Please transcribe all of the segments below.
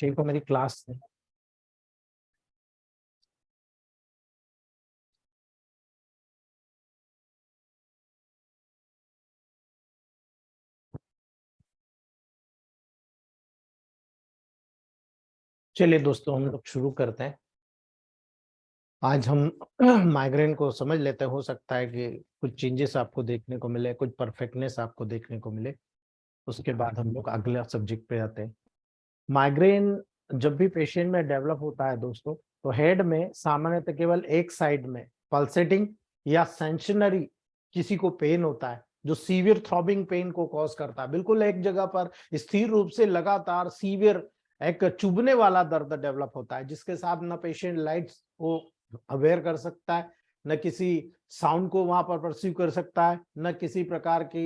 6 को मेरी क्लास है। चलिए दोस्तों, हम लोग शुरू करते हैं। आज हम माइग्रेन को समझ लेते हैं। हो सकता है कि कुछ चेंजेस आपको देखने को मिले, कुछ परफेक्टनेस आपको देखने को मिले। उसके बाद हम लोग अगले सब्जेक्ट पे आते हैं। माइग्रेन जब भी पेशेंट में डेवलप होता है दोस्तों, तो हेड में सामान्यतः केवल एक साइड में पल्सेटिंग या सेंशनरी किसी को पेन होता है, जो सीवियर थ्रॉबिंग पेन को कॉज करता है। बिल्कुल एक जगह पर स्थिर रूप से लगातार सीवियर एक चुभने वाला दर्द डेवलप होता है, जिसके साथ न पेशेंट लाइट्स को अवेयर कर सकता है, न किसी साउंड को वहां पर परसीव कर सकता है, न किसी प्रकार की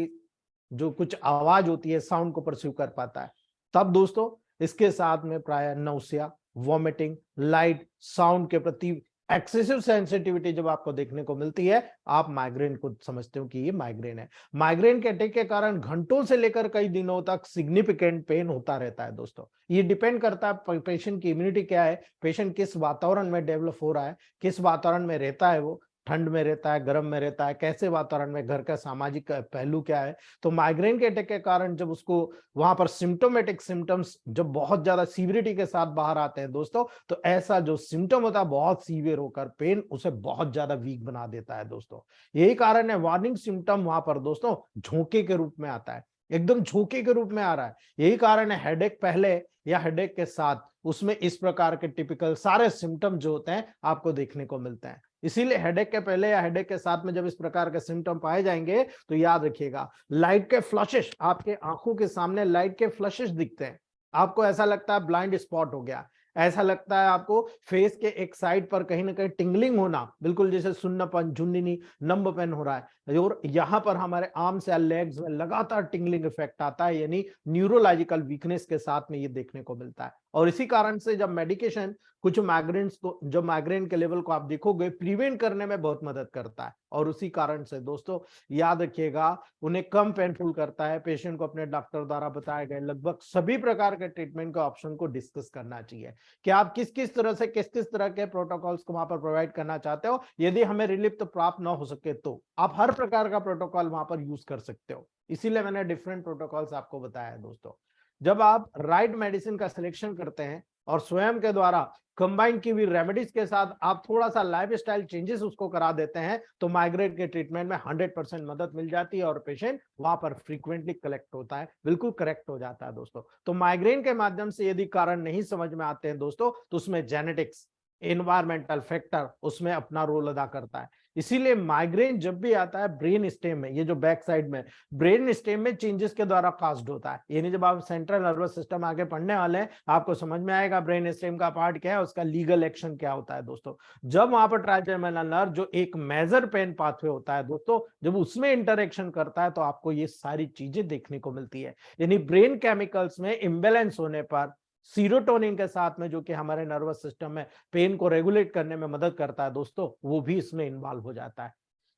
जो कुछ आवाज होती है साउंड को परसीव कर पाता है। तब दोस्तों इसके साथ में प्राय नौसिया, वॉमिटिंग, लाइट, साउंड के प्रति एक्सेसिव सेंसिटिविटी जब आपको देखने को मिलती है, आप माइग्रेन को समझते हो कि ये माइग्रेन है। माइग्रेन के अटैक के कारण घंटों से लेकर कई दिनों तक सिग्निफिकेंट पेन होता रहता है दोस्तों। ये डिपेंड करता है पेशेंट की इम्यूनिटी क्या है, पेशेंट किस वातावरण में डेवलप हो रहा है, किस वातावरण में रहता है, वो ठंड में रहता है, गर्म में रहता है, कैसे वातावरण में, घर का सामाजिक पहलू क्या है। तो माइग्रेन के अटैक के कारण जब उसको वहां पर सिम्टोमेटिक सिम्टम्स जब बहुत ज्यादा सीवियरिटी के साथ बाहर आते हैं दोस्तों, तो ऐसा जो सिम्टम होता है बहुत सीवियर होकर पेन उसे बहुत ज्यादा वीक बना देता है दोस्तों। यही कारण है वार्निंग सिम्टम वहां पर दोस्तों झोंके के रूप में आता है, एकदम झोंके के रूप में आ रहा है। यही कारण है हेडेक पहले या हेडेक के साथ उसमें इस प्रकार के टिपिकल सारे सिम्टम जो होते हैं आपको देखने को मिलते हैं। इसीलिए हेडेक के पहले या हेडेक के साथ में जब इस प्रकार के सिम्टम पाए जाएंगे, तो याद रखिएगा, लाइट के फ्लशेस, आपके आंखों के सामने लाइट के फ्लशेस दिखते हैं, आपको ऐसा लगता है ब्लाइंड स्पॉट हो गया, ऐसा लगता है आपको फेस के एक साइड पर कहीं ना कहीं टिंगलिंग होना, बिल्कुल जैसे सुन्नापन, झुंझुनी, नंबपन हो रहा है, और यहाँ पर हमारे आर्म्स या लेग्स में लगातार टिंगलिंग इफेक्ट आता है, यानी न्यूरोलॉजिकल वीकनेस के साथ में ये देखने को मिलता है। और इसी कारण से जब मेडिकेशन कुछ माइग्रेन को, जो माइग्रेन के लेवल को आप देखोगे, प्रिवेंट करने में बहुत मदद करता है। और उसी कारण से दोस्तों याद रखिएगा, उन्हें कम पेनफुल करता है। पेशेंट को अपने डॉक्टर द्वारा बताए गए लगभग सभी प्रकार के ट्रीटमेंट के ऑप्शन को डिस्कस करना चाहिए कि आप किस किस तरह से किस किस तरह के प्रोटोकॉल्स को वहां पर प्रोवाइड करना चाहते हो। यदि हमें रिलीफ तो प्राप्त ना हो सके तो आप हर प्रकार का प्रोटोकॉल वहां पर यूज कर सकते हो। इसीलिए मैंने डिफरेंट प्रोटोकॉल्स आपको बताया है दोस्तों। जब आप राइट मेडिसिन का सिलेक्शन करते हैं और स्वयं के द्वारा कंबाइन की हुई रेमेडीज के साथ आप थोड़ा सा लाइफस्टाइल चेंजेस उसको करा देते हैं, तो माइग्रेन के ट्रीटमेंट में 100% मदद मिल जाती है और पेशेंट वहां पर फ्रीक्वेंटली कलेक्ट होता है, बिल्कुल करेक्ट हो जाता है दोस्तों। तो माइग्रेन के माध्यम से यदि कारण नहीं समझ में आते हैं दोस्तों, तो उसमें जेनेटिक्स, एनवायरमेंटल फैक्टर उसमें अपना रोल अदा करता है। इसीलिए माइग्रेन जब भी आता है ब्रेन स्टेम में, ये जो बैक साइड में ब्रेन स्टेम में चेंजेस के द्वारा कास्ड होता है। यानी जब आप सेंट्रल नर्वस सिस्टम आगे पढ़ने वाले हैं, आपको समझ में आएगा ब्रेन स्टेम का पार्ट क्या है, उसका लीगल एक्शन क्या होता है दोस्तों। जब वहां पर ट्राइजेमिनल नर्व जो एक मेजर पेन पाथवे होता है दोस्तों, जब उसमें इंटरेक्शन करता है, तो आपको ये सारी चीजें देखने को मिलती है। यानी ब्रेन केमिकल्स में इम्बेलेंस होने पर सीरोटोनिन के साथ में, जो कि हमारे नर्वस सिस्टम में पेन को रेगुलेट करने में मदद करता है दोस्तों, वो भी इसमें इन्वॉल्व हो जाता है।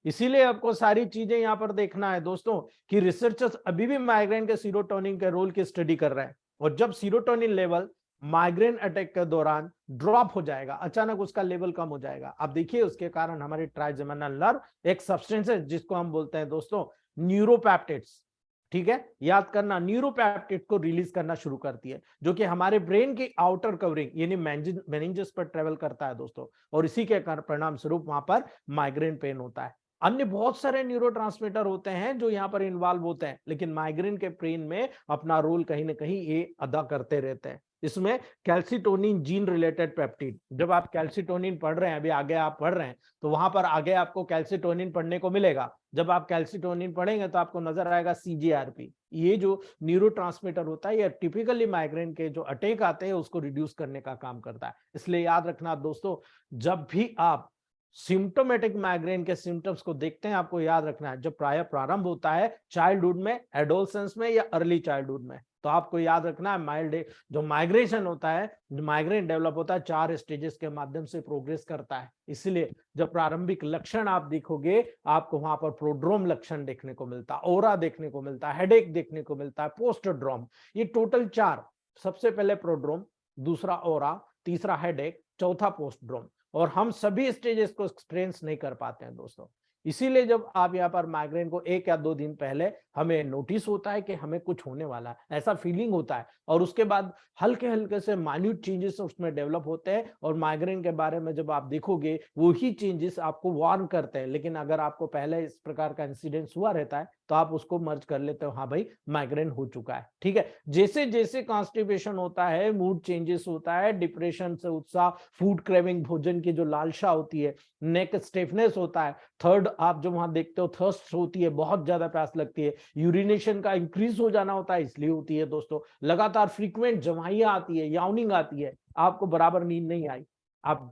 इसीलिए आपको सारी चीजें यहां पर देखना है दोस्तों कि रिसर्चर्स अभी भी माइग्रेन के सीरोटोनिन के रोल की स्टडी कर रहे हैं। और जब सीरोटोनिन लेवल माइग्रेन अटैक के दौरान ड्रॉप हो जाएगा, अचानक उसका लेवल कम हो जाएगा, आप देखिए उसके कारण हमारी ट्राइजेमिनल नर्व एक सब्सटेंस है जिसको हम बोलते हैं दोस्तों न्यूरोपेप्टिड्स, ठीक है, याद करना, न्यूरोपेप्टिड को रिलीज करना शुरू करती है, जो कि हमारे ब्रेन की आउटर कवरिंग यानी मेनिंजस पर ट्रेवल करता है दोस्तों। और इसी के परिणाम स्वरूप वहां पर माइग्रेन पेन होता है। अन्य बहुत सारे न्यूरोट्रांसमीटर होते हैं जो यहाँ पर इन्वॉल्व होते हैं, लेकिन माइग्रेन के पेन में अपना रोल कहीं ना कहीं ये अदा करते रहते हैं। इसमें कैल्सिटोनिन जीन रिलेटेड पेप्टिड, जब आप कैल्सिटोनिन पढ़ रहे हैं, अभी आगे आप पढ़ रहे हैं, तो वहां पर आगे आपको कैल्सिटोनिन पढ़ने को मिलेगा। जब आप कैल्सिटोनिन पढ़ेंगे तो आपको नजर आएगा सीजीआरपी। ये जो न्यूरोट्रांसमीटर होता है, ये टिपिकली माइग्रेन के जो अटैक आते हैं उसको रिड्यूस करने का काम करता है। इसलिए याद रखना दोस्तों, जब भी आप सिम्टोमेटिक माइग्रेन के सिम्टम्स को देखते हैं, आपको याद रखना है जब प्रारंभ होता है चाइल्डहुड में, एडोलसेंस में या अर्ली चाइल्डहुड में, तो आपको याद रखना है माइल्ड जो माइग्रेशन होता है, जो माइग्रेन डेवलप होता है 4 स्टेजेस के माध्यम से प्रोग्रेस करता है। इसलिए जब प्रारंभिक लक्षण आप देखोगे, आपको वहां पर प्रोड्रोम लक्षण देखने को मिलता है, ओरा देखने को मिलता है, हेडेक देखने को मिलता है, पोस्टड्रोम, ये टोटल 4। सबसे पहले प्रोड्रोम, दूसरा ओरा, तीसरा हेडेक, चौथा पोस्ट्रोम। और हम सभी स्टेजेस को एक्सपीरियंस नहीं कर पाते हैं दोस्तों। इसीलिए जब आप यहाँ पर माइग्रेन को 1 या 2 दिन पहले हमें नोटिस होता है कि हमें कुछ होने वाला है, ऐसा फीलिंग होता है, और उसके बाद हल्के-हल्के से माइन्यूट चेंजेस उसमें डेवलप होते हैं, और माइग्रेन के बारे में जब आप देखोगे वही चेंजेस आपको वार्न करते हैं। लेकिन अगर आपको पहले इस प्रकार का इंसिडेंस हुआ रहता है तो आप उसको मर्ज कर लेते हो, हाँ भाई माइग्रेन हो चुका है, ठीक है। जैसे-जैसे कॉन्स्टिपेशन होता है, मूड चेंजेस होता है, डिप्रेशन से उत्साह, फूड क्रेविंग, भोजन की जो लालसा होती है, नेक स्टिफनेस होता है, थर्ड आप जो वहां देखते हो थर्स्ट होती है, बहुत ज्यादा प्यास लगती है, यूरिनेशन का इंक्रीज हो जाना होता है, इसलिए होती है दोस्तों। लगातार फ्रीक्वेंट जमाइयां आती है, याउनिंग आती है, आपको बराबर नींद नहीं आई, आप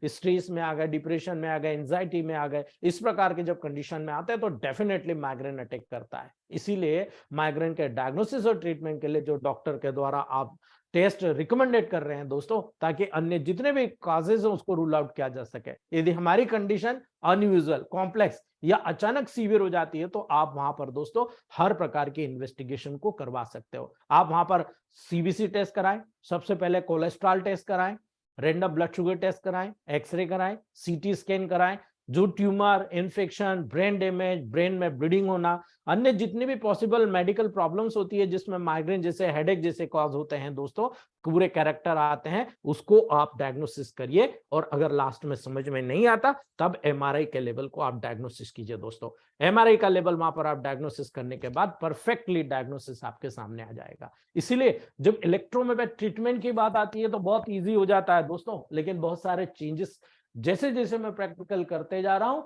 स्ट्रेस में आ गए, डिप्रेशन में आ गए, एंजाइटी में आ गए, इस प्रकार के जब कंडीशन में आते हैं तो डेफिनेटली माइग्रेन अटैक करता है। इसीलिए माइग्रेन के डायग्नोसिस और ट्रीटमेंट के लिए जो डॉक्टर के द्वारा आप टेस्ट रिकमेंडेड कर रहे हैं दोस्तों, ताकि अन्य जितने भी कॉजेज हैं उसको रूल आउट किया जा सके। यदि हमारी कंडीशन अनयूजुअल, कॉम्प्लेक्स या अचानक सीवियर हो जाती है तो आप वहां पर दोस्तों हर प्रकार की इन्वेस्टिगेशन को करवा सकते हो। आप वहां पर सीबीसी टेस्ट कराएं, सबसे पहले कोलेस्ट्रॉल टेस्ट कराएं, रैंडम ब्लड शुगर टेस्ट कराएं, एक्सरे कराएं, सीटी स्कैन कराएं, जो tumour, infection, brain damage, brain में ब्लीडिंग होना, अन्य जितनी भी पॉसिबल मेडिकल प्रॉब्लम्स होती है जिसमें माइग्रेन जैसे, हेडेक जैसे कॉज होते हैं दोस्तों, पूरे कैरेक्टर आते हैं, उसको आप डायग्नोसिस करिए। और अगर लास्ट में समझ में नहीं आता तब एमआरआई के लेवल को आप डायग्नोसिस कीजिए दोस्तों। एमआरआई का लेवल वहां पर आप डायग्नोसिस करने के बाद परफेक्टली डायग्नोसिस आपके सामने आ जाएगा। इसीलिए जब इलेक्ट्रोमेग्नेटिक ट्रीटमेंट की बात आती है तो बहुत ईजी हो जाता है दोस्तों, लेकिन बहुत सारे चेंजेस जैसे जैसे मैं प्रैक्टिकल करते जा रहा हूं,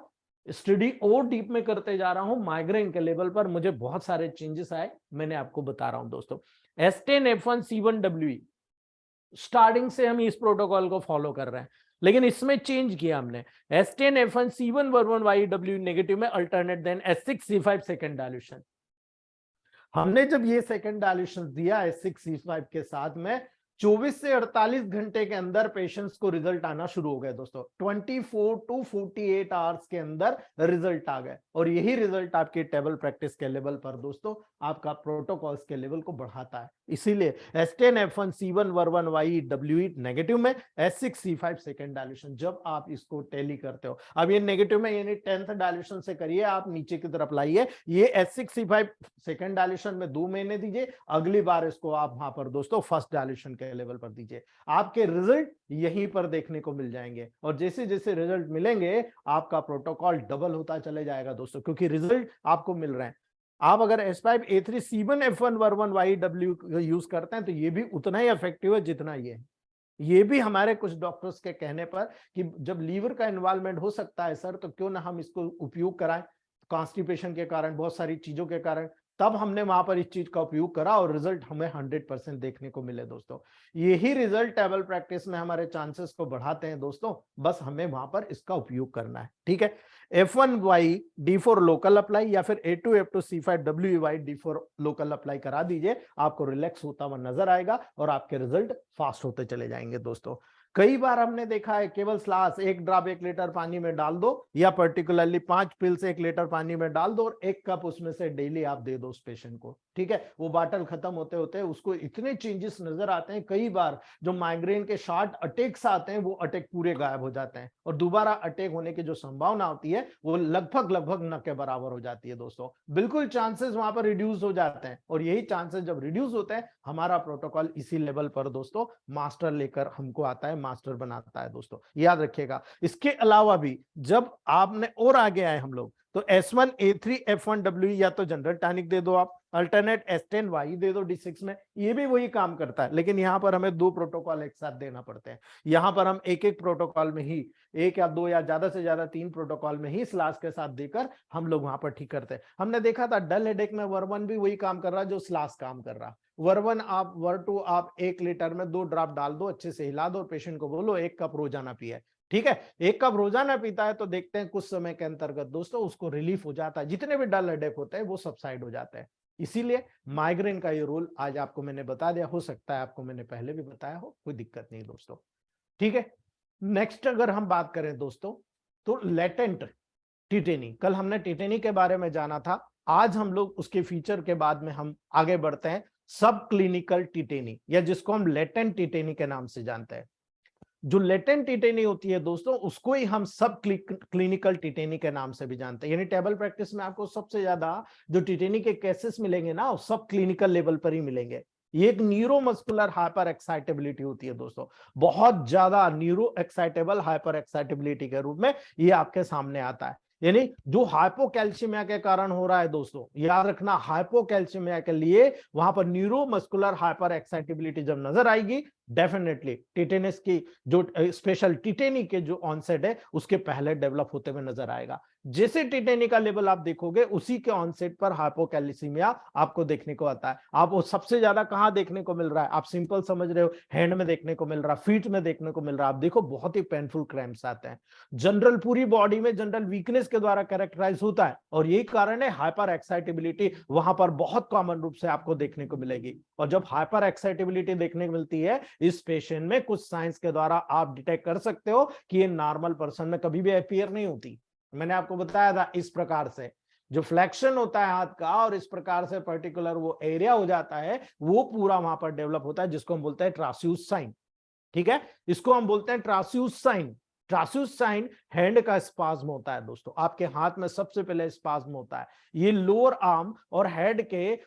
स्टडी और डीप में करते जा रहा हूं, माइग्रेन के लेवल पर मुझे बहुत सारे चेंजेस आए, मैंने आपको बता रहा हूं दोस्तों। S10F1C1WE स्टार्टिंग से हम इस प्रोटोकॉल को फॉलो कर रहे हैं, लेकिन इसमें चेंज किया हमने। S10F1C111YW नेगेटिव में alternate then S6C5 second dilution. हमने जब ये सेकेंड डायल्यूशन दिया S6C5 के साथ में, 24 से 48 घंटे के अंदर पेशेंट्स को रिजल्ट आना शुरू हो गए दोस्तों। 24 टू 48 आवर्स के अंदर रिजल्ट आ गए, और यही रिजल्ट आपकी टेबल प्रैक्टिस के लेवल पर दोस्तों आपका प्रोटोकॉल्स के लेवल को बढ़ाता है। इसीलिए S10F1C111YWE नेगेटिव में, S6C5 सेकेंड डायल्यूशन जब आप इसको टैली करते हो, अब ये नेगेटिव में यानी 10th डायल्यूशन से करिए, आप नीचे की तरफ लाइए, ये S6C5 सेकेंड डायल्यूशन में 2 महीने दीजिए, अगली बार इसको आप वहां पर दोस्तों फर्स्ट डायल्यूशन के लेवल पर दीजिए, आपके रिजल्ट यहीं पर देखने को मिल जाएंगे। और जैसे जैसे रिजल्ट मिलेंगे आपका प्रोटोकॉल डबल होता चले जाएगा दोस्तों, क्योंकि रिजल्ट आपको मिल रहे हैं। आप अगर S5A3C1F1YW यूज करते हैं तो ये भी उतना ही इफेक्टिव है जितना ये है। ये भी हमारे कुछ डॉक्टर्स के कहने पर कि जब लीवर का इन्वॉल्वमेंट हो सकता है सर, तो क्यों ना हम इसको उपयोग कराएं, कॉन्स्टिपेशन के कारण, बहुत सारी चीजों के कारण, तब हमने वहां पर इस चीज का उपयोग करा और रिजल्ट हमें 100% देखने को मिले दोस्तों। यही रिजल्ट टेबल प्रैक्टिस में हमारे चांसेस को बढ़ाते हैं दोस्तों, बस हमें वहां पर इसका उपयोग करना है, ठीक है। F1Y D4 लोकल अप्लाई या फिर A2F2C5WY D4 लोकल अप्लाई करा दीजिए, आपको रिलैक्स होता हुआ नजर आएगा और आपके रिजल्ट फास्ट होते चले जाएंगे दोस्तों। कई बार हमने देखा है केवल स्लास 1 ड्रॉप 1 लीटर पानी में डाल दो, या पर्टिकुलरली 5 पिल्स 1 लीटर पानी में डाल दो और 1 कप उसमें से डेली आप दे दो उस पेशेंट को, ठीक है। वो बॉटल खत्म होते होते उसको इतने चेंजेस नजर आते हैं, कई बार जो माइग्रेन के शॉर्ट अटैक्स आते हैं वो अटैक पूरे गायब हो जाते हैं, और दोबारा अटैक होने की जो संभावना होती है वो लगभग न के बराबर हो जाती है दोस्तों। बिल्कुल चांसेस वहां पर रिड्यूस हो जाते हैं, और यही चांसेस जब रिड्यूस होते हैं हमारा प्रोटोकॉल इसी लेवल पर दोस्तों मास्टर लेकर हमको आता है, मास्टर बनाता है दोस्तों, याद रखिएगा। इसके अलावा भी जब आपने और आगे आए हम लोग तो S1A3F1W या तो जनरल टॉनिक दे दो आप, अल्टरनेट S10Y दे दो D6 में, ये भी वही काम करता है, लेकिन यहां पर हमें 2 प्रोटोकॉल एक साथ देना पड़ते हैं। यहां पर हम एक एक प्रोटोकॉल में ही, 1 या 2 या ज्यादा से ज्यादा 3 प्रोटोकॉल में ही स्लास के साथ देकर हम लोग वहां पर ठीक करते हैं। हमने देखा था डल हेडेक में वर्वन भी वही काम कर रहा है जो स्लास काम कर रहा। वर्वन आप वर्टू आप 1 लीटर में 2 ड्रॉप डाल दो, अच्छे से हिला दो, पेशेंट को बोलो 1 कप रोजाना पिए, ठीक है। 1 कप रोजाना पीता है तो देखते हैं कुछ समय के अंतर्गत दोस्तों उसको रिलीफ हो जाता है, जितने भी डल हेडेक होते हैं वो सबसाइड हो जाते हैं। इसीलिए माइग्रेन का ये रोल आज आपको मैंने बता दिया, हो सकता है आपको मैंने पहले भी बताया हो, कोई दिक्कत नहीं दोस्तों, ठीक है। नेक्स्ट अगर हम बात करें दोस्तों तो लेटेंट टिटेनी, कल हमने टिटेनी के बारे में जाना था, आज हम लोग उसके फीचर के बाद में हम आगे बढ़ते हैं सब क्लिनिकल टिटेनी, या जिसको हम लेटेंट टिटेनी के नाम से जानते हैं। जो लेटेंट टिटेनी होती है दोस्तों, उसको ही हम सब क्लिनिकल टिटेनी के नाम से भी जानते हैं। यानी टेबल प्रैक्टिस में आपको सबसे ज्यादा जो टिटेनी के केसेस मिलेंगे ना, वो सब क्लिनिकल लेवल पर ही मिलेंगे। ये एक न्यूरोमस्कुलर हाइपर एक्साइटेबिलिटी होती है दोस्तों, बहुत ज्यादा न्यूरो एक्साइटेबल हाइपर एक्साइटेबिलिटी के रूप में ये आपके सामने आता है। यानी जो हाइपोकैल्शियमिया के कारण हो रहा है दोस्तों, याद रखना, हाइपोकैल्शियमिया के लिए वहां पर न्यूरोमस्कुलर हाइपर एक्साइटेबिलिटी जब नजर आएगी, डेफिनेटली टिटेनस की जो स्पेशल टिटेनी के जो ऑनसेट है उसके पहले डेवलप होते हुए नजर आएगा। जैसे टिटेनी का लेवल आप देखोगे, उसी के ऑनसेट पर हाइपोकैल्सीमिया आपको देखने को आता है। आप वो सबसे ज्यादा कहां देखने को मिल रहा है, आप सिंपल समझ रहे हो, हैंड में देखने को मिल रहा है, फीट में देखने को मिल रहा है। आप देखो बहुत ही पेनफुल क्रैम्प्स आते हैं। जनरल पूरी बॉडी में जनरल वीकनेस के द्वारा कैरेक्टराइज होता है, और यही कारण है हाइपर एक्साइटेबिलिटी वहां पर बहुत कॉमन रूप से आपको देखने को मिलेगी। और जब हाइपर एक्साइटेबिलिटी देखने को मिलती है इस पेशेंट में, कुछ साइंस के द्वारा आप डिटेक्ट कर सकते हो कि ये नॉर्मल पर्सन में कभी भी अपीयर नहीं होती। मैंने आपको बताया था, इस प्रकार से जो फ्लेक्शन होता है हाथ का, और इस प्रकार से पर्टिकुलर वो एरिया हो जाता है, वो पूरा वहां पर डेवलप होता है, जिसको हम बोलते हैं ट्रास्यूस साइन। ठीक है, इसको हम बोलते हैं ट्रास्यूस साइन। ट्रास्यूस साइन हैंड का स्पाज्म होता है दोस्तों, आपके हाथ में सबसे पहले स्पाज्म होता है। ये लोअर आर्म और हेड के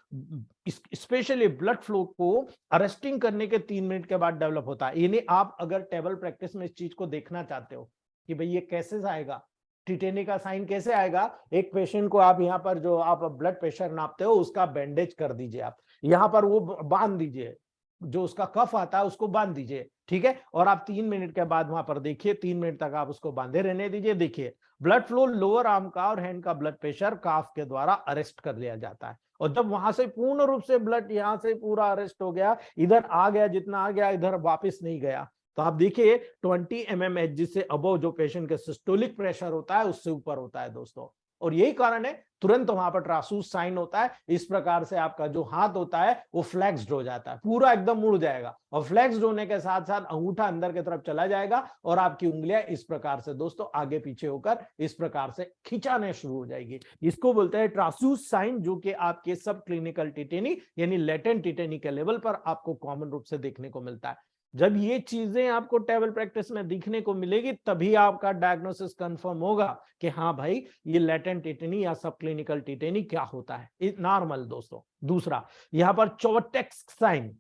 स्पेशली ब्लड फ्लो को अरेस्टिंग करने के 3 मिनट के बाद डेवलप होता है। यानी आप अगर टेबल प्रैक्टिस में इस चीज को देखना चाहते हो कि भाई ये कैसे आएगा, टिटेनी का साइन कैसे आएगा, एक पेशेंट को आप यहाँ पर जो आप ब्लड प्रेशर नापते हो उसका बैंडेज कर दीजिए, आप यहाँ पर वो बांध दीजिए, जो उसका कफ आता है उसको बांध दीजिए। ठीक है, और आप 3 मिनट के बाद वहां पर देखिए, 3 मिनट तक आप उसको बांधे रहने दीजिए। देखिए ब्लड फ्लो लोअर आर्म का और हैंड का ब्लड प्रेशर काफ के द्वारा अरेस्ट कर लिया जाता है। और जब वहां से पूर्ण रूप से ब्लड यहां से पूरा अरेस्ट हो गया, इधर आ गया, जितना आ गया इधर वापस नहीं गया, तो आप देखिए 20 mmHg से अबव जो पेशेंट के सिस्टोलिक प्रेशर होता है उससे ऊपर होता है दोस्तों। और यही कारण है तुरंत वहां पर ट्रासूस साइन होता है। इस प्रकार से आपका जो हाथ होता है वो फ्लेक्स्ड हो जाता है, पूरा एकदम मुड़ जाएगा, और फ्लेक्स्ड होने के साथ साथ अंगूठा अंदर की तरफ चला जाएगा, और आपकी उंगलियां इस प्रकार से दोस्तों आगे पीछे होकर इस प्रकार से खिंचाने शुरू हो जाएगी। इसको बोलते हैं ट्रासूस साइन, जो कि आपके सब क्लिनिकल टिटेनी यानी लेटेंट टिटेनी के लेवल पर आपको कॉमन रूप से देखने को मिलता है। जब ये चीजें आपको टेबल प्रैक्टिस में दिखने को मिलेगी, तभी आपका डायग्नोसिस कंफर्म होगा कि हाँ भाई ये लेटेंट टिटेनी या सब क्लिनिकल टिटेनी क्या होता है नॉर्मल दोस्तों। दूसरा यहाँ पर चोटेक्स साइन,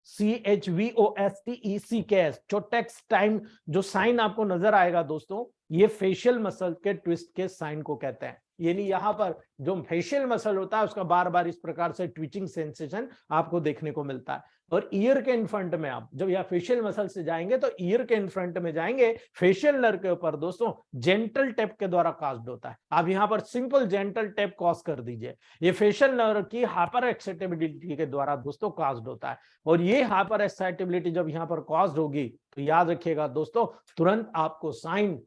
CHVOSTECKS, चोटेक्स टाइम जो साइन आपको नजर आएगा दोस्तों, ये फेशियल मसल के ट्विस्ट के साइन को कहते हैं। यानी यहाँ पर जो फेशियल मसल होता है उसका बार बार इस प्रकार से ट्विचिंग सेंसेशन आपको देखने को मिलता है। और ईयर के इनफ्रंट में आप जब यहाँ फेशियल मसल से जाएंगे तो ईयर के इनफ्रंट में जाएंगे, फेशियल नर्व के ऊपर दोस्तों जेंटल टैप के द्वारा कास्ड होता है। आप यहाँ पर सिंपल जेंटल टैप कॉज कर दीजिए, ये फेशियल नर्व की हाइपर एक्साइटेबिलिटी के द्वारा दोस्तों कास्ड होता है। और ये हाइपर एक्साइटेबिलिटी जब यहाँ पर कास्ड होगी तो याद रखिएगा दोस्तों, तुरंत आपको साइन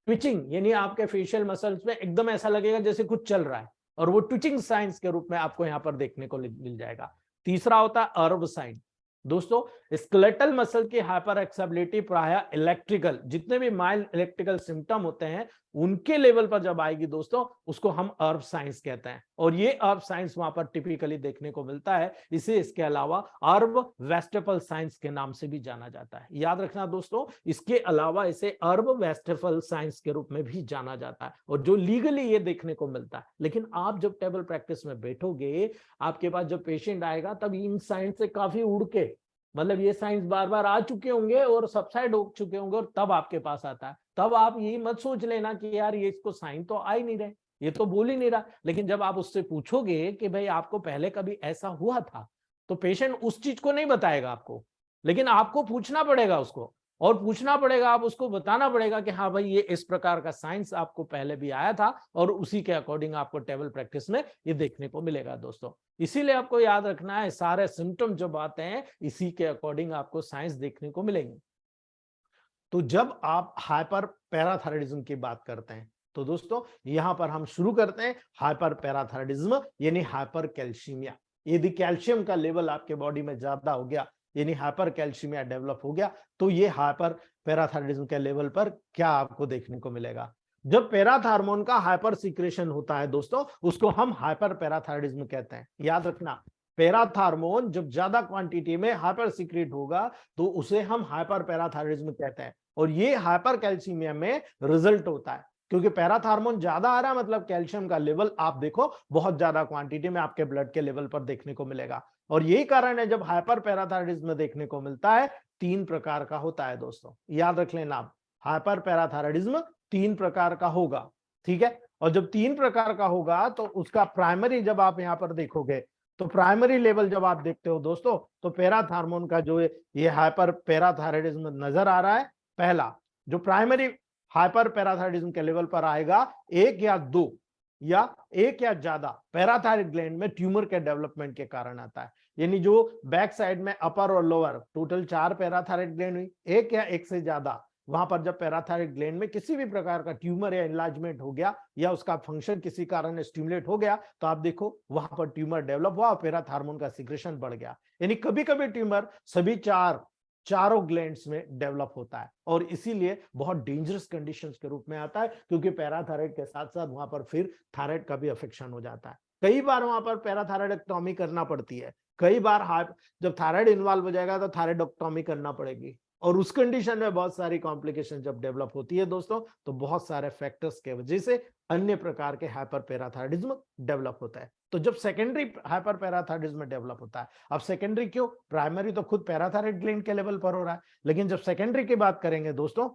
ट्विचिंग, यानी आपके फेशियल मसल्स में एकदम ऐसा लगेगा जैसे कुछ चल रहा है, और वो ट्विचिंग साइंस के रूप में आपको यहाँ पर देखने को मिल जाएगा। तीसरा होता है अर्व साइन दोस्तों, स्केलेटल मसल की हाइपर एक्साइटेबिलिटी प्राय इलेक्ट्रिकल, जितने भी माइल्ड इलेक्ट्रिकल सिम्टम होते हैं उनके लेवल पर जब आएगी दोस्तों, उसको हम अर्व साइंस कहते हैं। और ये अर्व साइंस वहां पर टिपिकली देखने को मिलता है। इसे इसके अलावा अर्व वेस्टेफल साइंस के नाम से भी जाना जाता है। याद रखना दोस्तों, इसके अलावा इसे अर्व वेस्टेफल साइंस के रूप में भी जाना जाता है, और जो लीगली ये देखने को मिलता है। लेकिन आप जब टेबल प्रैक्टिस में बैठोगे, आपके पास जब पेशेंट आएगा, तब इन साइंस से काफी उड़ के, मतलब ये साइंस बार बार आ चुके होंगे और सबसाइड हो चुके होंगे, और तब आपके पास आता है। तब आप यही मत सोच लेना कि यार ये इसको साइन तो आ ही नहीं रहे, ये तो बोल ही नहीं रहा। लेकिन जब आप उससे पूछोगे कि भाई आपको पहले कभी ऐसा हुआ था, तो पेशेंट उस चीज को नहीं बताएगा आपको, लेकिन आपको पूछना पड़ेगा उसको, और पूछना पड़ेगा, आप उसको बताना पड़ेगा कि हाँ भाई ये इस प्रकार का साइंस आपको पहले भी आया था, और उसी के अकॉर्डिंग आपको टेबल प्रैक्टिस में ये देखने को मिलेगा दोस्तों। इसीलिए आपको याद रखना है, सारे सिम्टम जब आते हैं इसी के अकॉर्डिंग आपको साइंस देखने को मिलेंगे। तो जब आप हाइपर पैराथायराइडिज्म की बात करते हैं, तो दोस्तों यहां पर हम शुरू करते हैं हाइपर पैराथायराइडिज्म यानी हाइपर कैल्शियमिया। यदि कैल्शियम का लेवल आपके बॉडी में ज्यादा हो गया, यानी हाइपर कैल्शियमिया डेवलप हो गया, तो ये हाइपर पैराथायराइडिज्म के लेवल पर क्या आपको देखने को मिलेगा। जब पैराथार्मोन का हाइपर सीक्रेशन होता है दोस्तों, उसको हम हाइपर पैराथायराइडिज्म कहते हैं। याद रखना, पैराथार्मोन जब ज्यादा क्वांटिटी में हाइपर सीक्रेट होगा तो उसे हम हाइपर पैराथायरिज्म कहते हैं, और ये हाइपर कैल्सीमिया में रिजल्ट होता है, क्योंकि पैराथार्मोन ज्यादा आ रहा है मतलब कैल्शियम का लेवल आप देखो बहुत ज्यादा क्वांटिटी में आपके ब्लड के लेवल पर देखने को मिलेगा। और यही कारण है जब हाइपर पैराथायरिज्म देखने को मिलता है 3 प्रकार का होता है दोस्तों, याद रख लेना आप, हाइपर पैराथायरिज्म 3 प्रकार का होगा, ठीक है। और जब 3 प्रकार का होगा तो उसका प्राइमरी जब आप यहाँ पर देखोगे तो प्राइमरी लेवल जब आप देखते हो दोस्तों तो पैराथार्मोन का जो ये हाइपर पैराथायरिज्म नजर आ रहा है, पहला जो प्राइमरी हाइपर पैराथायरिज्म के लेवल पर आएगा, एक या ज्यादा पैराथायरॉइड ग्लैंड में ट्यूमर के डेवलपमेंट के कारण आता है। यानी जो बैक साइड में अपर और लोअर टोटल 4 पैराथायरॉइड ग्लैंड हुई, एक या एक से ज्यादा, वहां पर जब पैराथायरॉइड ग्लैंड में किसी भी प्रकार का ट्यूमर या इनलार्जमेंट हो गया या उसका फंक्शन किसी कारण स्टिमुलेट हो गया तो आप देखो वहां पर ट्यूमर डेवलप हुआ और पैराथार्मोन का सीक्रेशन बढ़ गया। यानी कभी कभी ट्यूमर सभी चारों ग्लैंड्स में डेवलप होता है और इसीलिए बहुत डेंजरस कंडीशंस के रूप में आता है, क्योंकि पैराथायराइड के साथ साथ वहां पर फिर थायराइड का भी अफेक्शन हो जाता है। कई बार वहां पर पैराथायराइडेक्टोमी करना पड़ती है, कई बार जब थायराइड इन्वॉल्व हो जाएगा तो थायराइडेक्टोमी करना पड़ेगी, और उस कंडीशन में बहुत सारी कॉम्प्लिकेशन जब डेवलप होती है दोस्तों तो बहुत सारे फैक्टर्स के वजह से अन्य प्रकार के हाइपर पैराथायरिज्म डेवलप होता है। तो जब सेकेंडरी हाइपर पैराथायरिज्म डेवलप होता है, अब सेकेंडरी क्यों, प्राइमरी तो खुद पैराथायराइड ग्लैंड के लेवल पर हो रहा है, लेकिन जब सेकेंडरी की बात करेंगे दोस्तों,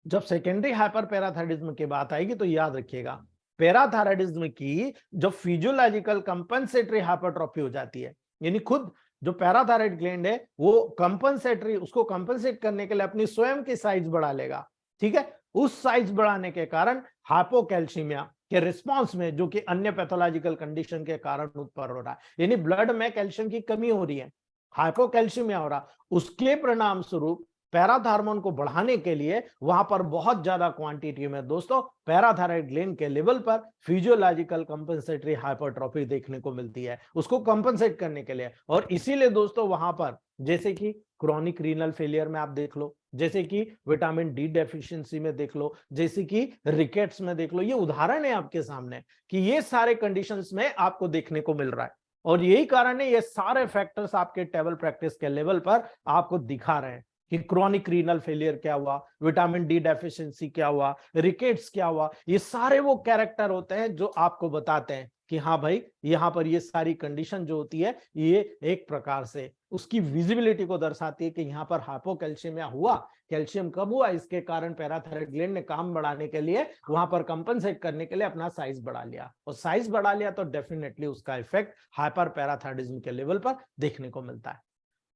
जब सेकेंडरी हाइपर पैराथायरिज्म की बात आएगी तो याद रखिएगा पैराथायरिज्म की जब फिजियोलॉजिकल कंपनसेटरी हाइपरट्रॉफी हो जाती है, यानी खुद जो पैराथायराइड ग्लैंड है वो कंपनसेटरी, उसको कंपनसेट करने के लिए अपनी स्वयं की साइज बढ़ा लेगा, ठीक है। उस साइज बढ़ाने के कारण हाइपोकैल्सीमिया के रिस्पांस में, जो कि अन्य पैथोलॉजिकल कंडीशन के कारण उत्पन्न हो रहा है, यानी ब्लड में कैल्शियम की कमी हो रही है, हाइपोकैल्सीमिया हो रहा, उसके परिणाम स्वरूप पैराथार्मोन को बढ़ाने के लिए वहां पर बहुत ज्यादा क्वांटिटी में दोस्तों पैराथायराइड ग्लैंड के लेवल पर फिजियोलॉजिकल कंपनसेटरी हाइपरट्रॉफी देखने को मिलती है, उसको कंपनसेट करने के लिए। और इसीलिए दोस्तों वहां पर जैसे कि क्रॉनिक रीनल फेलियर में आप देख लो, जैसे कि विटामिन डी डेफिशिएंसी में देख लो, जैसे कि रिकेट्स में देख लो, ये उदाहरण है आपके सामने कि ये सारे कंडीशंस में आपको देखने को मिल रहा है। और यही कारण है ये सारे फैक्टर्स आपके टेबल प्रैक्टिस के लेवल पर आपको दिखा रहे हैं कि क्रॉनिक रीनल फेलियर क्या हुआ, विटामिन डी डेफिशिएंसी क्या हुआ, रिकेट्स क्या हुआ, ये सारे वो कैरेक्टर होते हैं जो आपको बताते हैं कि हाँ भाई यहाँ पर ये सारी कंडीशन जो होती है ये एक प्रकार से उसकी विजिबिलिटी को दर्शाती है कि यहाँ पर हाइपोकैल्शियमिया हुआ, कैल्शियम कब हुआ, इसके कारण पैराथायराइड ग्लैंड ने काम बढ़ाने के लिए वहां पर कंपनसेट करने के लिए अपना साइज बढ़ा लिया, और साइज बढ़ा लिया तो डेफिनेटली उसका इफेक्ट हाइपर पैराथायरिज्म के लेवल पर देखने को मिलता है।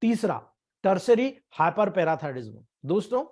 तीसरा, टर्सरी हाइपर पैराथायरिज्म। दोस्तों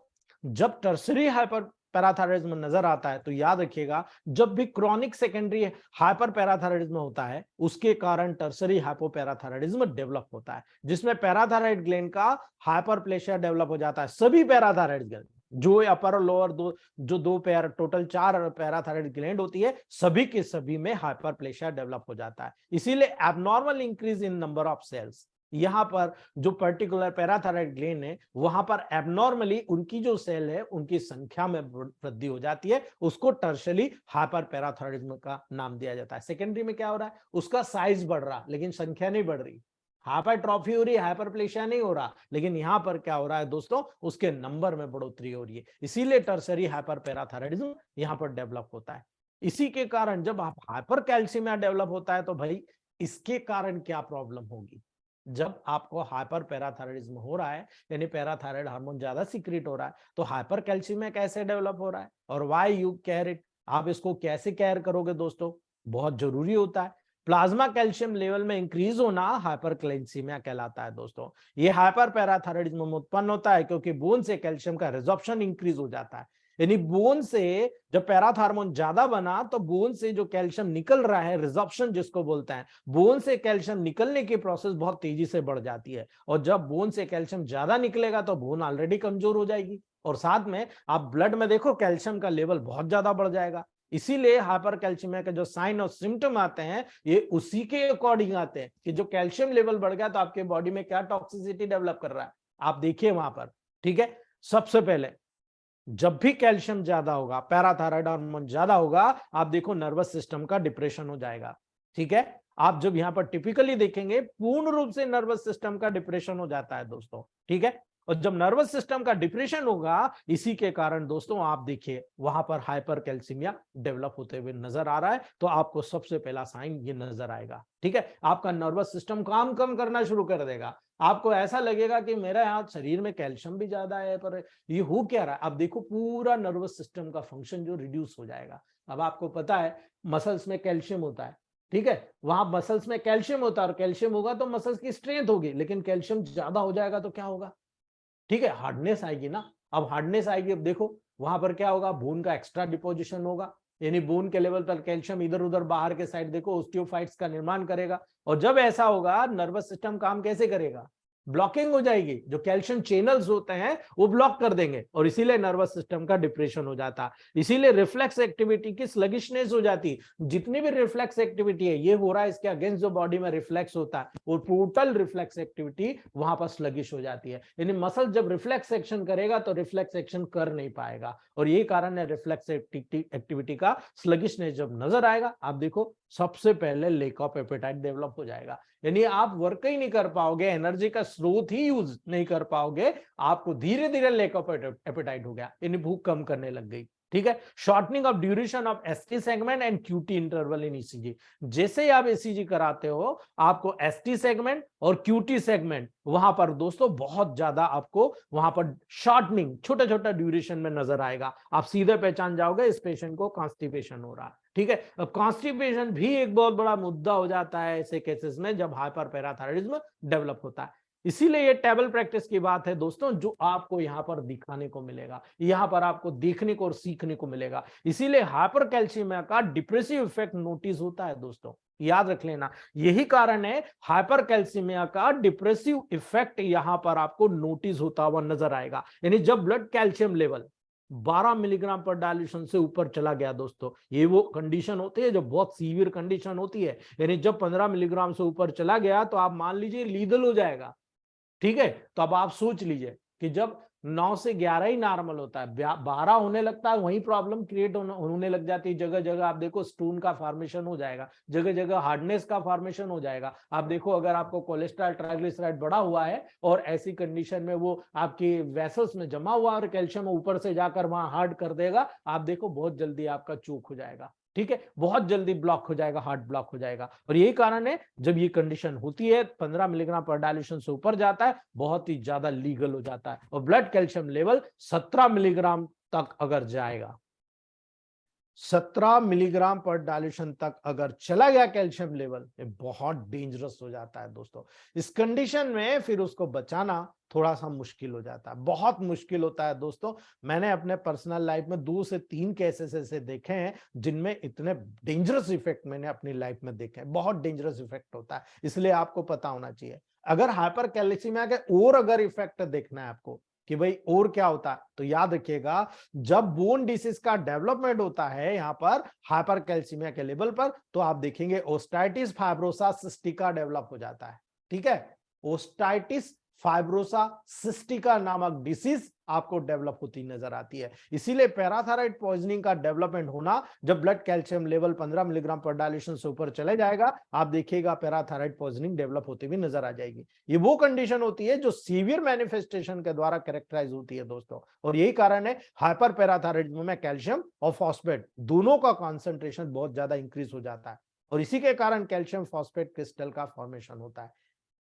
जब टर्सरी हाइपर पैराथायरिज्म नजर आता है तो याद रखिएगा जब भी क्रॉनिक सेकेंडरी हाइपर पैराथायरिज्म होता है उसके कारण टर्सरी हाइपोपैराथायरिज्म डेवलप होता है, जिसमें पैराथायराइड ग्लैंड का हाइपरप्लेशिया डेवलप हो जाता है। सभी पैराथायराइड ग्लैंड जो अपर और लोअर दो पैर टोटल 4 पैराथायराइड ग्लैंड होती है सभी के सभी में हाइपरप्लेशिया डेवलप हो जाता है। इसीलिए abnormal increase in number of cells, यहां पर जो पर्टिकुलर पैराथायराइड ग्लैंड है वहां पर एबनॉर्मली उनकी जो सेल है उनकी संख्या में वृद्धि हो जाती है, उसको टर्शरी हाइपर पैराथायरिज्म का नाम दिया जाता है। सेकेंडरी में क्या हो रहा है, उसका साइज बढ़ रहा लेकिन संख्या नहीं बढ़ रही, हाइपरट्रॉफी हो रही है, हाइपरप्लेशिया नहीं हो रहा, लेकिन यहां पर क्या हो रहा है दोस्तों, उसके नंबर में बढ़ोतरी हो रही है, इसीलिए टर्सरी हाइपर पैराथायरिज्म यहां पर डेवलप होता है। इसी के कारण जब हाइपर कैल्शियमिया डेवलप होता है तो भाई इसके कारण क्या प्रॉब्लम होगी, जब आपको हाइपर पैराथायरिज्म हो रहा है यानी पैराथायराइड हार्मोन ज्यादा सीक्रेट हो रहा है तो हाइपर कैल्शियमिया कैसे डेवलप हो रहा है और व्हाई यू केयर इट, आप इसको कैसे केयर करोगे दोस्तों, बहुत जरूरी होता है। प्लाज्मा कैल्शियम लेवल में इंक्रीज होना हाइपर कैल्शियमिया कहलाता है दोस्तों। ये हाइपर पैराथायरिज्म में उत्पन्न होता है क्योंकि बोन से कैल्शियम का रिजॉर्प्शन इंक्रीज हो जाता है, यानी बोन से जब पैराथार्मोन ज्यादा बना तो बोन से जो कैल्शियम निकल रहा है, रिजॉर्प्शन जिसको बोलते हैं, बोन से कैल्शियम निकलने की प्रोसेस बहुत तेजी से बढ़ जाती है, और जब बोन से कैल्शियम ज्यादा निकलेगा तो बोन ऑलरेडी कमजोर हो जाएगी और साथ में आप ब्लड में देखो कैल्शियम का लेवल बहुत ज्यादा बढ़ जाएगा। इसीलिए हाइपर कैल्शियमिया के जो साइन और सिम्टम आते हैं ये उसी के अकॉर्डिंग आते हैं कि जो कैल्शियम लेवल बढ़ गया तो आपके बॉडी में क्या टॉक्सिसिटी डेवलप कर रहा है, आप देखिए वहां पर, ठीक है। सबसे पहले जब भी कैल्शियम ज्यादा होगा, पैराथायराइड हार्मोन ज्यादा होगा, आप देखो नर्वस सिस्टम का डिप्रेशन हो जाएगा। ठीक है, आप जब यहां पर टिपिकली देखेंगे पूर्ण रूप से नर्वस सिस्टम का डिप्रेशन हो जाता है दोस्तों। ठीक है, और जब नर्वस सिस्टम का डिप्रेशन होगा, इसी के कारण दोस्तों आप देखिए वहां पर हाइपर कैल्सीमिया डेवलप होते हुए नजर आ रहा है। तो आपको सबसे पहला साइन ये नजर आएगा। ठीक है, आपका नर्वस सिस्टम काम कम करना शुरू कर देगा। आपको ऐसा लगेगा कि मेरा यहाँ शरीर में कैल्शियम भी ज्यादा है, पर ये हो क्या रहा है। अब देखो पूरा नर्वस सिस्टम का फंक्शन जो रिड्यूस हो जाएगा। अब आपको पता है मसल्स में कैल्शियम होता है। ठीक है, वहां मसल्स में कैल्शियम होता है और कैल्शियम होगा तो मसल्स की स्ट्रेंथ होगी, लेकिन कैल्शियम ज्यादा हो जाएगा तो क्या होगा? ठीक है, हार्डनेस आएगी ना। अब हार्डनेस आएगी, अब देखो वहां पर क्या होगा, बोन का एक्स्ट्रा डिपोजिशन होगा, यानी बोन के लेवल पर कैल्शियम इधर उधर बाहर के साइड देखो ऑस्टियोफाइट्स का निर्माण करेगा। और जब ऐसा होगा नर्वस सिस्टम काम कैसे करेगा? ब्लॉकिंग हो जाएगी, जो कैल्शियम चैनल्स होते हैं वो ब्लॉक कर देंगे और इसीलिए नर्वस सिस्टम का डिप्रेशन हो जाता। इसीलिए रिफ्लेक्स एक्टिविटी की स्लगिशनेस हो जाती। जितनी भी रिफ्लेक्स एक्टिविटी है ये हो रहा है इसके अगेंस्ट जो बॉडी में रिफ्लेक्स होता है, और टोटल रिफ्लेक्स एक्टिविटी वहां पर स्लगिश हो जाती है। यानी मसल जब रिफ्लेक्स एक्शन करेगा तो रिफ्लेक्स एक्शन कर नहीं पाएगा, और यही कारण है रिफ्लेक्स एक्टिविटी का स्लगिशनेस जब नजर आएगा, आप देखो सबसे पहले लेक ऑफ एपेटाइट डेवलप हो जाएगा। यानी आप वर्क ही नहीं कर पाओगे, एनर्जी का स्रोत ही यूज नहीं कर पाओगे, आपको धीरे धीरे लेक ऑफ एपेटाइट हो गया, यानी भूख कम करने लग गई। ठीक है, shortening of duration of ST segment and QT interval in ECG. जैसे ही आप ईसीजी कराते हो, आपको एसटी सेगमेंट और क्यूटी सेगमेंट वहां पर दोस्तों बहुत ज्यादा आपको वहां पर शॉर्टनिंग छोटा छोटा ड्यूरेशन में नजर आएगा। आप सीधे पहचान जाओगे इस पेशेंट को कॉन्स्टिपेशन हो रहा है। ठीक है, अब कॉन्स्टिपेशन भी एक बहुत बड़ा मुद्दा हो जाता है ऐसे केसेस में जब हाइपर पैराथायराइडिज्म डेवलप होता है। इसीलिए ये टेबल प्रैक्टिस की बात है दोस्तों, जो आपको यहां पर दिखाने को मिलेगा, यहां पर आपको देखने को और सीखने को मिलेगा। इसीलिए हाइपर कैल्शियमिया का डिप्रेसिव इफेक्ट नोटिस होता है दोस्तों, याद रख लेना। यही कारण है हाइपर कैल्शियमिया का डिप्रेसिव इफेक्ट यहां पर आपको नोटिस होता हुआ नजर आएगा। यानी जब ब्लड कैल्शियम लेवल 12 मिलीग्राम पर डायल्यूशन से ऊपर चला गया दोस्तों, ये वो कंडीशन होती है जो बहुत सीवियर कंडीशन होती है। यानी जब 15 मिलीग्राम से ऊपर चला गया तो आप मान लीजिए लीदल हो जाएगा। ठीक है, तो अब आप सोच लीजिए कि जब 9 से 11 ही नॉर्मल होता है, 12 होने लगता है वही प्रॉब्लम क्रिएट होने लग जाती है। जगह जगह आप देखो स्टोन का फॉर्मेशन हो जाएगा, जगह जगह हार्डनेस का फॉर्मेशन हो जाएगा। आप देखो अगर आपको कोलेस्ट्रॉल ट्राइग्लिसराइड बढ़ा हुआ है और ऐसी कंडीशन में वो आपकी वेसल्स में जमा हुआ और कैल्शियम ऊपर से जाकर वहां हार्ड कर देगा, आप देखो बहुत जल्दी आपका चोक हो जाएगा। ठीक है, बहुत जल्दी ब्लॉक हो जाएगा, हार्ट ब्लॉक हो जाएगा। और यही कारण है जब ये कंडीशन होती है 15 मिलीग्राम पर डायल्यूशन से ऊपर जाता है, बहुत ही ज्यादा लीगल हो जाता है। और ब्लड कैल्शियम लेवल 17 मिलीग्राम तक अगर जाएगा, 17 मिलीग्राम पर डायल्यूशन तक अगर चला गया कैल्शियम लेवल, ये बहुत डेंजरस हो जाता है दोस्तों। इस कंडीशन में फिर उसको बचाना थोड़ा सा मुश्किल हो जाता है, बहुत मुश्किल होता है दोस्तों। मैंने अपने पर्सनल लाइफ में 2 से 3 केसेस ऐसे देखे हैं जिनमें इतने डेंजरस इफेक्ट मैंने अपनी लाइफ में देखे हैं। बहुत डेंजरस इफेक्ट होता है, इसलिए आपको पता होना चाहिए। अगर हाइपर कैल्शियमिया के और अगर इफेक्ट देखना है आपको कि भाई और क्या होता है, तो याद रखिएगा जब बोन डिसीज का डेवलपमेंट होता है यहां पर हाइपर कैल्शियमिया के लेवल पर, तो आप देखेंगे ओस्टाइटिस फाइब्रोसा सिस्टिका डेवलप हो जाता है। ठीक है, ओस्टाइटिस फाइब्रोसा सिस्टिका नामक डिसीज आपको डेवलप होती नजर आती है। इसीलिए पैराथायराइड पॉइजनिंग का डेवलपमेंट होना, जब ब्लड कैल्शियम लेवल 15 मिलीग्राम पर डायल्यूशन से ऊपर चले जाएगा, आप देखिएगा पैराथायराइड पॉइजनिंग डेवलप होती हुई नजर आ जाएगी। ये वो कंडीशन होती है जो सीवियर मैनिफेस्टेशन के द्वारा कैरेक्टराइज होती है दोस्तों। और यही कारण है हाइपर पैराथायराइडिज्म में कैल्शियम और फॉस्फेट दोनों का कॉन्सेंट्रेशन बहुत ज्यादा इंक्रीज हो जाता है, और इसी के कारण कैल्शियम फॉस्फेट क्रिस्टल का फॉर्मेशन होता है।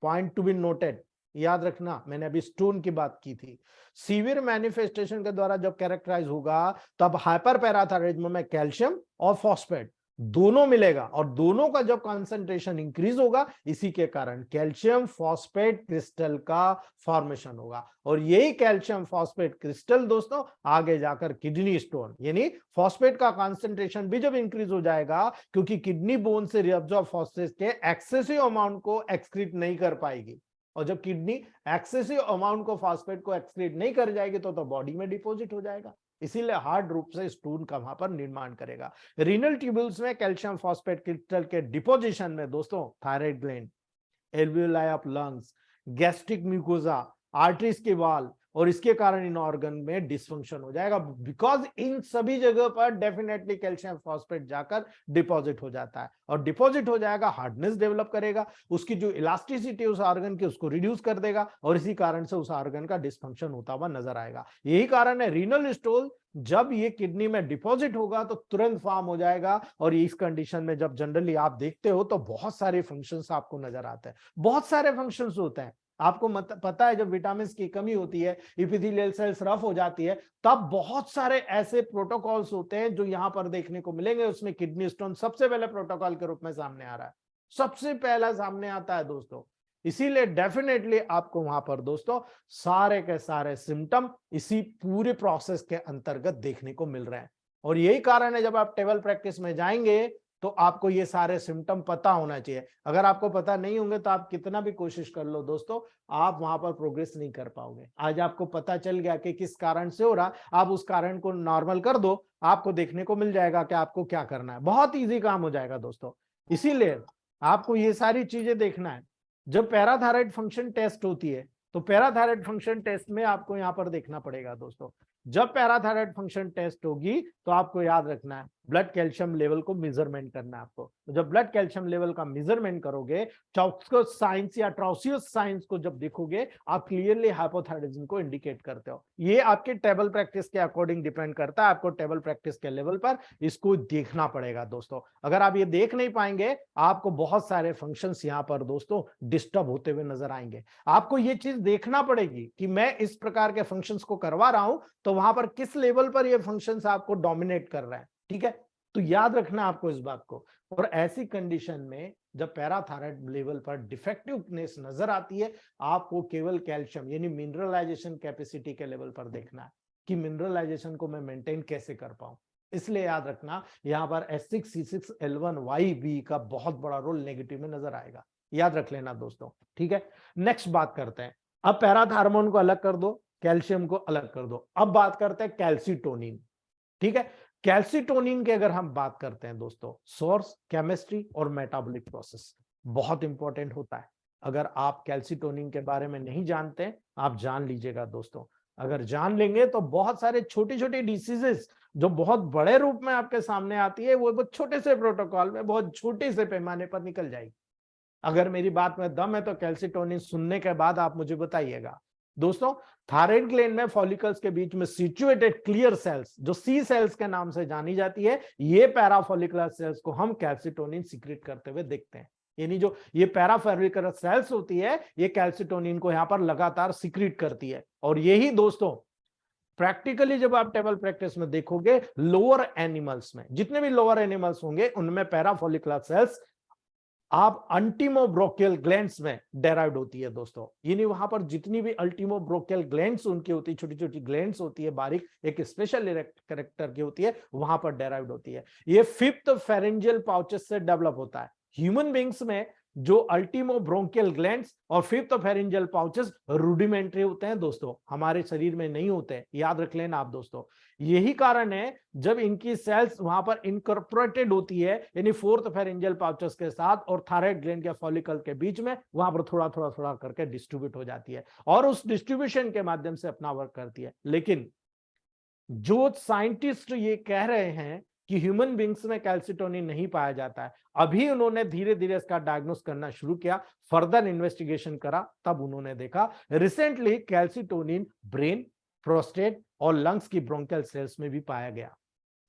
पॉइंट टू बी नोटेड, याद रखना, मैंने अभी स्टोन की बात की थी। सीवियर मैनिफेस्टेशन के द्वारा जब कैरेक्टराइज होगा, तब हाइपर पैराथायराइडिज्म में कैल्शियम और फॉस्फेट दोनों मिलेगा, और दोनों का जब कंसंट्रेशन इंक्रीज होगा, इसी के कारण कैल्शियम फॉस्फेट क्रिस्टल का फॉर्मेशन होगा। और यही कैल्शियम फॉस्फेट क्रिस्टल दोस्तों आगे जाकर किडनी स्टोन, यानी फॉस्फेट का कंसंट्रेशन भी जब इंक्रीज हो जाएगा, क्योंकि किडनी बोन से रिअब्सॉर्ब फॉस्फेट के एक्सेसिव अमाउंट को एक्सक्रीट नहीं कर पाएगी, और जब किडनी एक्सेसिव अमाउंट को फॉस्फेट को एक्सक्रीट नहीं कर जाएगी तो बॉडी में डिपॉजिट हो जाएगा, इसीलिए हार्ड रूप से स्टोन का वहां पर निर्माण करेगा। रीनल ट्यूब्यूल्स में कैल्शियम फॉस्फेट क्रिस्टल के डिपोजिशन में दोस्तों thyroid gland, alveoli of lungs, gastric mucosa, arteries के वाल, और इसके कारण इन ऑर्गन में डिसफंक्शन हो जाएगा, बिकॉज इन सभी जगह पर डेफिनेटली कैल्शियम फॉस्फेट जाकर डिपॉजिट हो जाता है, और डिपॉजिट हो जाएगा, हार्डनेस डेवलप करेगा, उसकी जो इलास्टिसिटी उस ऑर्गन की उसको रिड्यूस कर देगा, और इसी कारण से उस ऑर्गन का डिसफंक्शन होता हुआ नजर आएगा। यही कारण है रीनल स्टोन जब ये किडनी में डिपॉजिट होगा तो तुरंत फॉर्म हो जाएगा, और इस कंडीशन में जब जनरली आप देखते हो तो बहुत सारे फंक्शंस आपको नजर आते हैं, बहुत सारे फंक्शंस होते हैं। आपको पता है जब विटामिन की कमी होती है, इपिथेलियल सेल्स रफ हो जाती है, तब बहुत सारे ऐसे प्रोटोकॉल्स होते हैं जो यहां पर देखने को मिलेंगे। उसमें किडनी स्टोन सबसे पहले प्रोटोकॉल के रूप में सामने आ रहा है, सबसे पहला सामने आता है दोस्तों। इसीलिए डेफिनेटली आपको वहां पर दोस्तों सारे के सारे सिम्टम इसी पूरे प्रोसेस के अंतर्गत देखने को मिल रहे हैं, और यही कारण है जब आप टेबल प्रैक्टिस में जाएंगे तो आपको ये सारे सिम्टम पता होना चाहिए। अगर आपको पता नहीं होंगे तो आप कितना भी कोशिश कर लो दोस्तों, आप वहां पर प्रोग्रेस नहीं कर पाओगे। आज आपको पता चल गया कि किस कारण से हो रहा, आप उस कारण को नॉर्मल कर दो, आपको देखने को मिल जाएगा कि आपको क्या करना है, बहुत ईजी काम हो जाएगा दोस्तों। इसीलिए आपको ये सारी चीजें देखना है। जब पैराथायराइड फंक्शन टेस्ट होती है तो पैराथायराइड फंक्शन टेस्ट में आपको यहां पर देखना पड़ेगा दोस्तों। जब पैराथायराइड फंक्शन टेस्ट होगी तो आपको याद रखना है ब्लड कैल्शियम लेवल को मेजरमेंट करना है आपको। तो जब ब्लड कैल्शियम लेवल का मेजरमेंट करोगे, ट्राउस्कोस साइंस या ट्राउसियस साइंस को जब देखोगे, आप क्लियरली हाइपोथायराइडिज्म को इंडिकेट करते हो। ये आपके टेबल प्रैक्टिस के अकॉर्डिंग डिपेंड करता है, आपको टेबल प्रैक्टिस के लेवल पर इसको देखना पड़ेगा दोस्तों। अगर आप ये देख नहीं पाएंगे, आपको बहुत सारे फंक्शंस यहां पर दोस्तों डिस्टर्ब होते हुए नजर आएंगे। आपको ये चीज देखना पड़ेगी कि मैं इस प्रकार के फंक्शंस को करवा रहा हूं तो वहां पर किस लेवल पर ये फंक्शंस आपको डोमिनेट कर रहे हैं, ठीक है। तो याद रखना आपको इस बात को। और ऐसी कंडीशन में जब पैराथायराइड लेवल पर डिफेक्टिवनेस नजर आती है, आपको केवल कैल्शियम यानी मिनरलाइजेशन कैपेसिटी के लेवल पर देखना है कि मिनरलाइजेशन को मैं मेंटेन कैसे कर पाऊं। इसलिए याद रखना यहां पर S6C6L1YB का बहुत बड़ा रोल नेगेटिव में नजर आएगा, याद रख लेना दोस्तों, ठीक है। नेक्स्ट बात करते हैं, अब पैराथार्मोन को अलग कर दो, कैल्शियम को अलग कर दो, अब बात करते हैं कैल्सीटोनिन, ठीक है। कैल्सीटोनिन की अगर हम बात करते हैं दोस्तों, सोर्स, केमिस्ट्री और मेटाबॉलिक प्रोसेस बहुत इंपॉर्टेंट होता है। अगर आप कैल्सीटोनिन के बारे में नहीं जानते, आप जान लीजिएगा दोस्तों। अगर जान लेंगे तो बहुत सारे छोटे छोटे डिसीजेस जो बहुत बड़े रूप में आपके सामने आती है, वो बहुत छोटे से प्रोटोकॉल में बहुत छोटे से पैमाने पर निकल जाएगी। अगर मेरी बात में दम है तो कैल्सीटोनिन सुनने के बाद आप मुझे बताइएगा दोस्तों। थायराइड ग्लैंड में फॉलिकल्स के बीच में सिचुएटेड क्लियर सेल्स जो सी सेल्स के नाम से जानी जाती है, ये पैराफॉलिकुलर सेल्स को हम कैल्सीटोनिन सीक्रेट करते हुए देखते हैं। यानी जो ये पैराफॉलिकुलर सेल्स होती है, ये कैल्सीटोनिन को यहां पर लगातार सीक्रेट करती है। और यही दोस्तों प्रैक्टिकली जब आप टेबल प्रैक्टिस में देखोगे, लोअर एनिमल्स में जितने भी लोअर एनिमल्स होंगे उनमें पैराफॉलिकुलर सेल्स आप अल्टीमोब्रोकियल ग्लैंड्स में डेराइव्ड होती है दोस्तों। यानी वहां पर जितनी भी अल्टीमोब्रोकियल ग्लैंड्स उनकी होती है, छोटी छोटी ग्लैंड्स होती है, बारीक एक स्पेशल कैरेक्टर की होती है, वहां पर डेराइव्ड होती है। ये फिफ्थ फेरेंजियल पाउचेस से डेवलप होता है। ह्यूमन बींग्स में जो अल्टीमोब्रोंकियल ग्लैंड्स और फिफ्थ फेरेंजियल पाउचेस रूडिमेंट्री होते हैं दोस्तों, हमारे शरीर में नहीं होते, याद रख लेना आप दोस्तों। यही कारण है जब इनकी सेल्स वहां पर इनकॉर्पोरेटेड होती है, यानी फोर्थ फेरेंजियल पाउचेस के साथ और थायराइड ग्लैंड के फॉलिकल के बीच में, वहां पर थोड़ा थोड़ा थोड़ा करके डिस्ट्रीब्यूट हो जाती है और उस डिस्ट्रीब्यूशन के माध्यम से अपना वर्क करती है। लेकिन जो साइंटिस्ट ये कह रहे हैं कि ह्यूमन बींग्स में कैल्सीटोनिन नहीं पाया जाता है, अभी उन्होंने धीरे धीरे इसका डायग्नोस करना शुरू किया, फर्दर इन्वेस्टिगेशन करा, तब उन्होंने देखा रिसेंटली कैल्सीटोनिन ब्रेन, प्रोस्टेट और लंग्स की ब्रोंकियल सेल्स में भी पाया गया।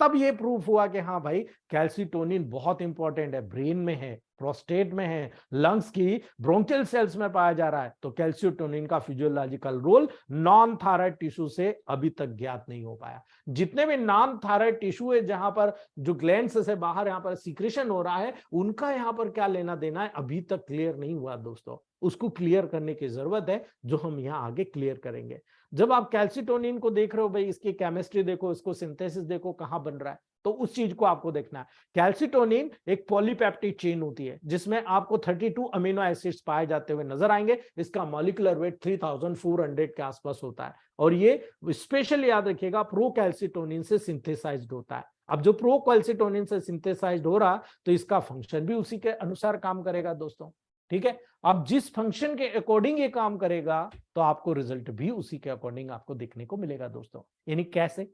तब ये प्रूफ हुआ कि हाँ भाई कैल्सीटोनिन बहुत इंपॉर्टेंट है, ब्रेन में है, प्रोस्टेट में है, लंग्स की ब्रोंकियल सेल्स में पाया जा रहा है। तो कैल्सीटोनिन का physiological role non thyroid tissue से अभी तक ज्ञात नहीं हो पाया। जितने भी नॉन थायराइड टिश्यू है जहां पर जो ग्लैंड्स से बाहर यहां पर सीक्रेशन हो रहा है, उनका यहां पर क्या लेना देना है अभी तक क्लियर नहीं हुआ दोस्तों। उसको क्लियर करने की जरूरत है, जो हम यहाँ आगे क्लियर करेंगे। जब आप कैल्सीटोनिन को देख रहे हो भाई, इसकी केमिस्ट्री देखो, इसको सिंथेसिस देखो कहां बन रहा है, तो उस चीज को आपको देखना है। कैल्सीटोनिन एक पॉलीपेप्टाइड चेन होती है जिसमें आपको 32 अमीनो एसिड्स पाए जाते हुए नजर आएंगे। इसका मॉलिक्यूलर वेट 3400 के आसपास होता है और ये स्पेशली याद रखिएगा प्रो कैल्सीटोनिन से सिंथेसाइज्ड होता है। अब जो प्रो कैल्सीटोनिन से सिंथेसाइज्ड हो रहा तो इसका फंक्शन भी उसी के अनुसार काम करेगा दोस्तों, ठीक है। अब जिस फंक्शन के अकॉर्डिंग ये काम करेगा तो आपको रिजल्ट भी उसी के अकॉर्डिंग आपको देखने को मिलेगा दोस्तों। यानी कैसे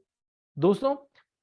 दोस्तों,